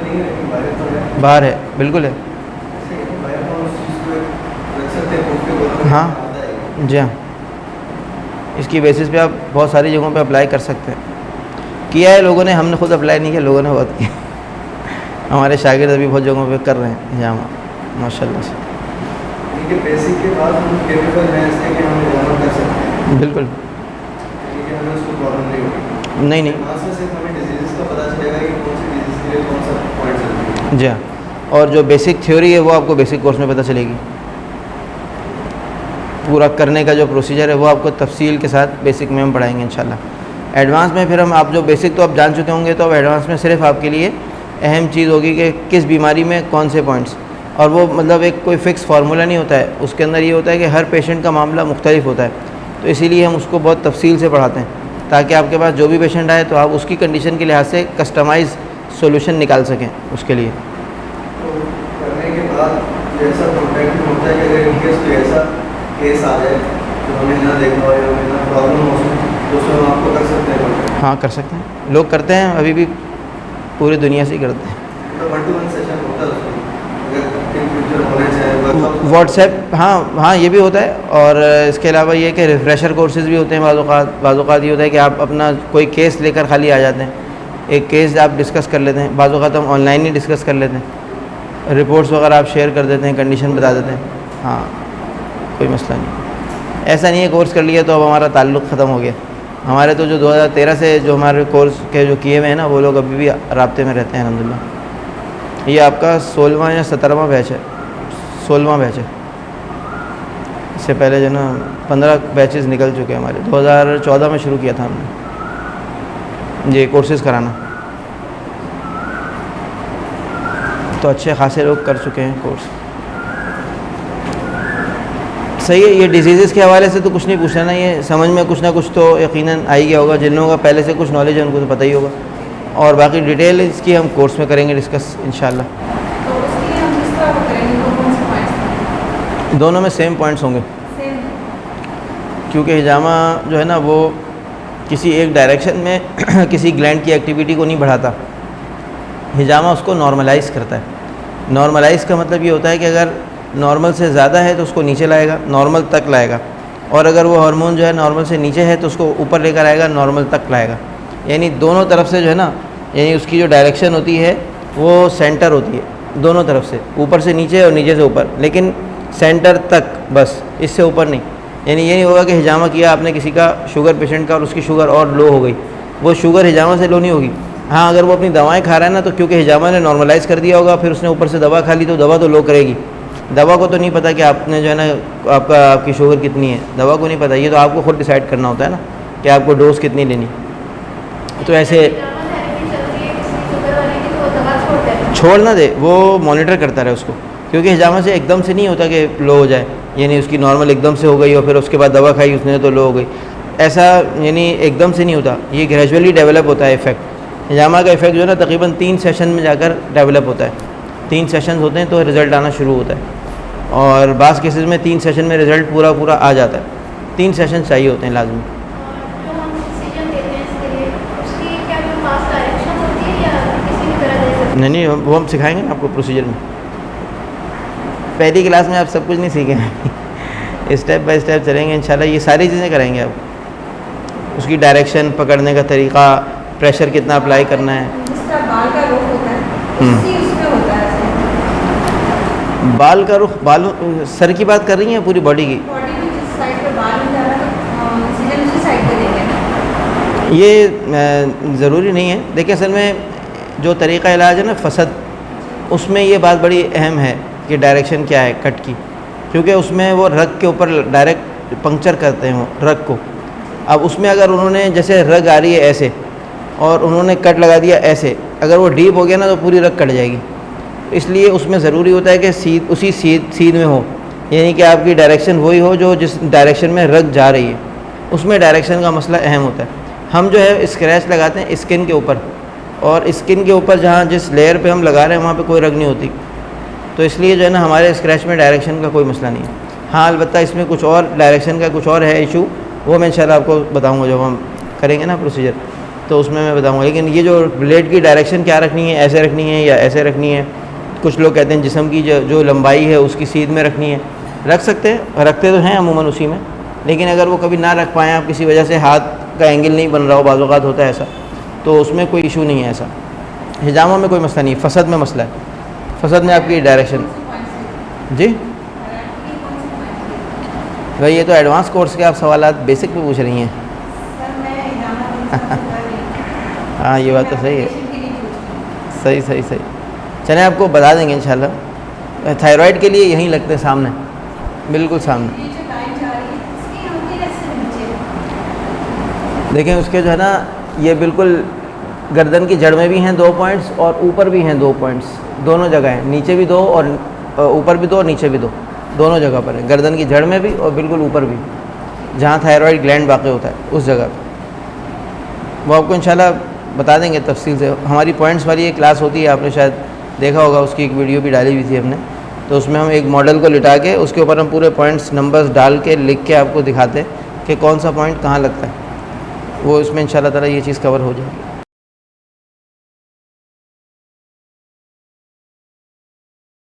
नहीं है, लेकिन बाहर तो है। बाहर है, बिल्कुल है। ऐसे ही बाहर हम उस चीज़ को रख सकते हैं, उसके ऊपर हाँ। आता है। जी हाँ, इसकी बेसिस पे आप बहुत सारी जगहों पे अप्लाई कर सकते हैं। किया है लोगों ने, हमने खुद अप्लाई नहीं किया, लोगों ने बहुत किया। हमारे शागिर्द अभी बहुत जगहों पे कर रहे हैं हिजामा माशाल्लाह से। लेकिन बेसिक के बाद हम केपेबल हैं इसके कि हम हिजामा कर सकते हैं, बिल्कुल। लेकिन हमें उसको प्रॉब्लम नहीं होगी। नहीं नहीं। वहाँ से सिर्फ हमें डिजीज़ का पता चलेगा कि कौन सी डिजीज़ के लिए कौन सा पॉइंट चलती है। जी हाँ, और जो बेसिक थ्योरी है वो आपको बेसिक कोर्स में पता चलेगी। पूरा करने का जो प्रोसीजर है वो आपको तफसील के साथ बेसिक में हम पढ़ाएंगे इंशाल्लाह। एडवांस में फिर हम आप जो बेसिक तो आप जान चुके होंगे, तो अब एडवांस में सिर्फ आपके लिए अहम चीज़ होगी कि किस बीमारी में कौन से पॉइंट्स, और वो मतलब एक कोई फ़िक्स फार्मूला नहीं होता है, उसके अंदर ये होता है कि हर पेशेंट का मामला मुख्तलिफ होता है, तो इसीलिए हम उसको बहुत तफसील से पढ़ाते हैं ताकि आपके पास जो भी पेशेंट आए तो आप उसकी कंडीशन के लिहाज से कस्टमाइज़ सोल्यूशन निकाल सकें उसके लिए। तो करने के बाद जैसा कॉन्टैक्ट होता है कि अगर इनकेस कोई ऐसा केस आ जाए तो हमें ना देखा हो या हमें ना प्रॉब्लम हो तो उसमें हम आपको कर सकते हैं कॉन्टैक्ट। हाँ कर सकते हैं, लोग करते हैं, अभी भी पूरी दुनिया से ही करते हैं। तो 1-to-1 सेशन होता है उसमें, अगर इन फ्यूचर होना चाहे व्हाट्सएप, हाँ ये भी होता है। और इसके अलावा ये कि रिफ़्रेशर कोर्सेज़ भी होते हैं। बाज़ औक़ात ये होता है कि आप अपना कोई केस लेकर खाली आ जाते हैं, एक केस आप डिस्कस कर लेते हैं। बाज़ औक़ात हम ऑनलाइन ही डिस्कस कर लेते हैं, रिपोर्ट्स वगैरह आप शेयर कर देते हैं, कंडीशन बता देते हैं। हाँ कोई मसला नहीं, ऐसा नहीं है कोर्स कर लिया तो अब हमारा ताल्लुक़ ख़त्म हो गया। हमारे तो जो 2013 से जो हमारे कोर्स के जो किए हुए हैं ना, वो लोग अभी भी राब्ते में रहते हैं अल्हम्दुलिल्लाह। ये आपका 16वां या 17वां बैच है, 16वां बैच है। इससे पहले जो ना 15 बैचेस निकल चुके हैं हमारे। 2014 में शुरू किया था हमने ये कोर्सेज़ कराना, तो अच्छे खासे लोग कर चुके हैं कोर्स। सही है। ये डिजीज़ के हवाले से तो कुछ नहीं पूछना ना, ये समझ में कुछ ना कुछ तो यकीनन आ ही गया होगा। जिन लोगों का पहले से कुछ नॉलेज है उनको तो पता ही होगा, और बाकी डिटेल इसकी हम कोर्स में करेंगे डिस्कस इंशाल्लाह। तो उसके लिए हम किस तरह करेंगे, तो कौन से पॉइंट्स दोनों में सेम पॉइंट्स होंगे, सेम? क्योंकि हिजामा जो है ना वो किसी एक डायरेक्शन में किसी ग्लैंड की एक्टिविटी को नहीं बढ़ाता, हिजामा उसको नॉर्मलाइज़ करता है। नॉर्मलाइज़ का मतलब ये होता है कि अगर नॉर्मल से ज़्यादा है तो उसको नीचे लाएगा, नॉर्मल तक लाएगा, और अगर वो हार्मोन जो है नॉर्मल से नीचे है तो उसको ऊपर लेकर आएगा, नॉर्मल तक लाएगा। यानी दोनों तरफ से जो है ना, यानी उसकी जो डायरेक्शन होती है वो सेंटर होती है, दोनों तरफ से, ऊपर से नीचे और नीचे से ऊपर, लेकिन सेंटर तक बस, इससे ऊपर नहीं। यानी ये नहीं होगा कि हिजामा किया आपने किसी का शुगर पेशेंट का और उसकी शुगर और लो हो गई, वो शुगर हिजामा से लो नहीं होगी। हाँ अगर वो अपनी दवाएं खा रहा है ना, तो क्योंकि हिजामा ने नॉर्मलाइज़ कर दिया होगा, फिर उसने ऊपर से दवा खा ली तो दवा तो लो करेगी। दवा को तो नहीं पता कि आपने जो है ना आपकी शुगर कितनी है, दवा को नहीं पता, ये तो आपको खुद डिसाइड करना होता है ना कि आपको डोज कितनी लेनी। तो ऐसे छोड़ ना दे, वो मॉनिटर करता रहे उसको, क्योंकि हिजामा से एकदम से नहीं होता कि लो हो जाए, यानी उसकी नॉर्मल एकदम से हो गई और फिर उसके बाद दवा खाई उसने तो लो हो गई, ऐसा यानी एकदम से नहीं होता, ये ग्रेजुअली डेवलप होता है इफ़ेक्ट। हिजामा का इफ़ेक्ट जो है ना तकरीबन 3 सेशन में जाकर डेवलप होता है। 3 सेशन होते हैं तो रिज़ल्ट आना शुरू होता है, और बाज़ केसेस में 3 सेशन में रिज़ल्ट पूरा आ जाता है। 3 सेशन चाहिए होते हैं लाजमी। नहीं वो हम सिखाएंगे ना आपको प्रोसीजर में। पहली क्लास में आप सब कुछ नहीं सीखेंगे, स्टेप बाय स्टेप चलेंगे इंशाल्लाह, ये सारी चीज़ें कराएंगे आप। उसकी डायरेक्शन, पकड़ने का तरीक़ा, प्रेशर कितना अप्लाई करना है। जिसका बाल का रुख होता है उसी उसमें होता है ऐसे। बाल का रुख, बाल सर की बात कर रही हैं पूरी बॉडी की? बॉडी की जिस साइड पे बाल हो जा रहा है सीजन उसी साइड पे देंगे। ये ज़रूरी नहीं है। देखिए असल में जो तरीक़ा इलाज है ना फसद, उसमें ये बात बड़ी अहम है कि डायरेक्शन क्या है कट की, क्योंकि उसमें वो रग के ऊपर डायरेक्ट पंक्चर करते हैं वो रग को। अब उसमें अगर उन्होंने जैसे रग आ रही है ऐसे और उन्होंने कट लगा दिया ऐसे, अगर वो डीप हो गया ना तो पूरी रग कट जाएगी। इसलिए उसमें ज़रूरी होता है कि उसी सीध में हो, यानी कि आपकी डायरेक्शन वही हो जो जिस डायरेक्शन में रग जा रही है, उसमें डायरेक्शन का मसला अहम होता है। हम जो है स्क्रैच लगाते हैं स्किन के ऊपर, और स्किन के ऊपर जहाँ जिस लेयर पे हम लगा रहे हैं वहाँ पे कोई रग नहीं होती, तो इसलिए जो है ना हमारे स्क्रैच में डायरेक्शन का कोई मसला नहीं है। हाँ अलबत्ता इसमें कुछ और डायरेक्शन का कुछ और है इशू, वो मैं इंशाल्लाह आपको बताऊँगा जब हम करेंगे ना प्रोसीजर। तो उसमें मैं बताऊँगा। लेकिन ये जो ब्लेड की डायरेक्शन क्या रखनी है, ऐसे रखनी है या ऐसे रखनी है, कुछ लोग कहते हैं जिस्म की जो लंबाई है उसकी सीध में रखनी है, रख सकते हैं, रखते तो हैं अमूमन उसी में। लेकिन अगर वो कभी ना रख पाएँ, आप किसी वजह से हाथ का एंगल नहीं बन रहा हो, बाज़ औक़ात होता है ऐसा, तो उसमें कोई इशू नहीं है। ऐसा हिजामा में कोई मसला नहीं, फसद में मसला है। फसद में आपकी डायरेक्शन जी भाई, ये तो एडवांस कोर्स के आप सवाल बेसिक पे पूछ रही हैं। हाँ ये बात तो सही है, सही सही सही। चलें आपको बता देंगे इंशाल्लाह। थायराइड के लिए यहीं लगते हैं सामने, बिल्कुल सामने। देखें उसके जो है ना, ये बिल्कुल गर्दन की जड़ में भी हैं 2 पॉइंट्स और ऊपर भी हैं 2 पॉइंट्स, दोनों जगह हैं, नीचे भी 2 और ऊपर भी 2 और नीचे भी 2, दोनों जगह पर है, गर्दन की जड़ में भी और बिल्कुल ऊपर भी, जहाँ थायराइड ग्लैंड वाक़ होता है उस जगह पर। वो आपको इंशाल्लाह बता देंगे तफसील से। हमारी पॉइंट्स वाली एक क्लास होती है, आपने शायद देखा होगा, उसकी एक वीडियो भी डाली हुई थी हमने। तो उसमें हम एक मॉडल को लिटा के उसके ऊपर हम पूरे पॉइंट्स नंबर्स डाल के लिख के आपको दिखाते हैं कि कौन सा पॉइंट कहाँ लगता है। वो इसमें इंशाल्लाह ताला ये चीज़ कवर हो जाएगी।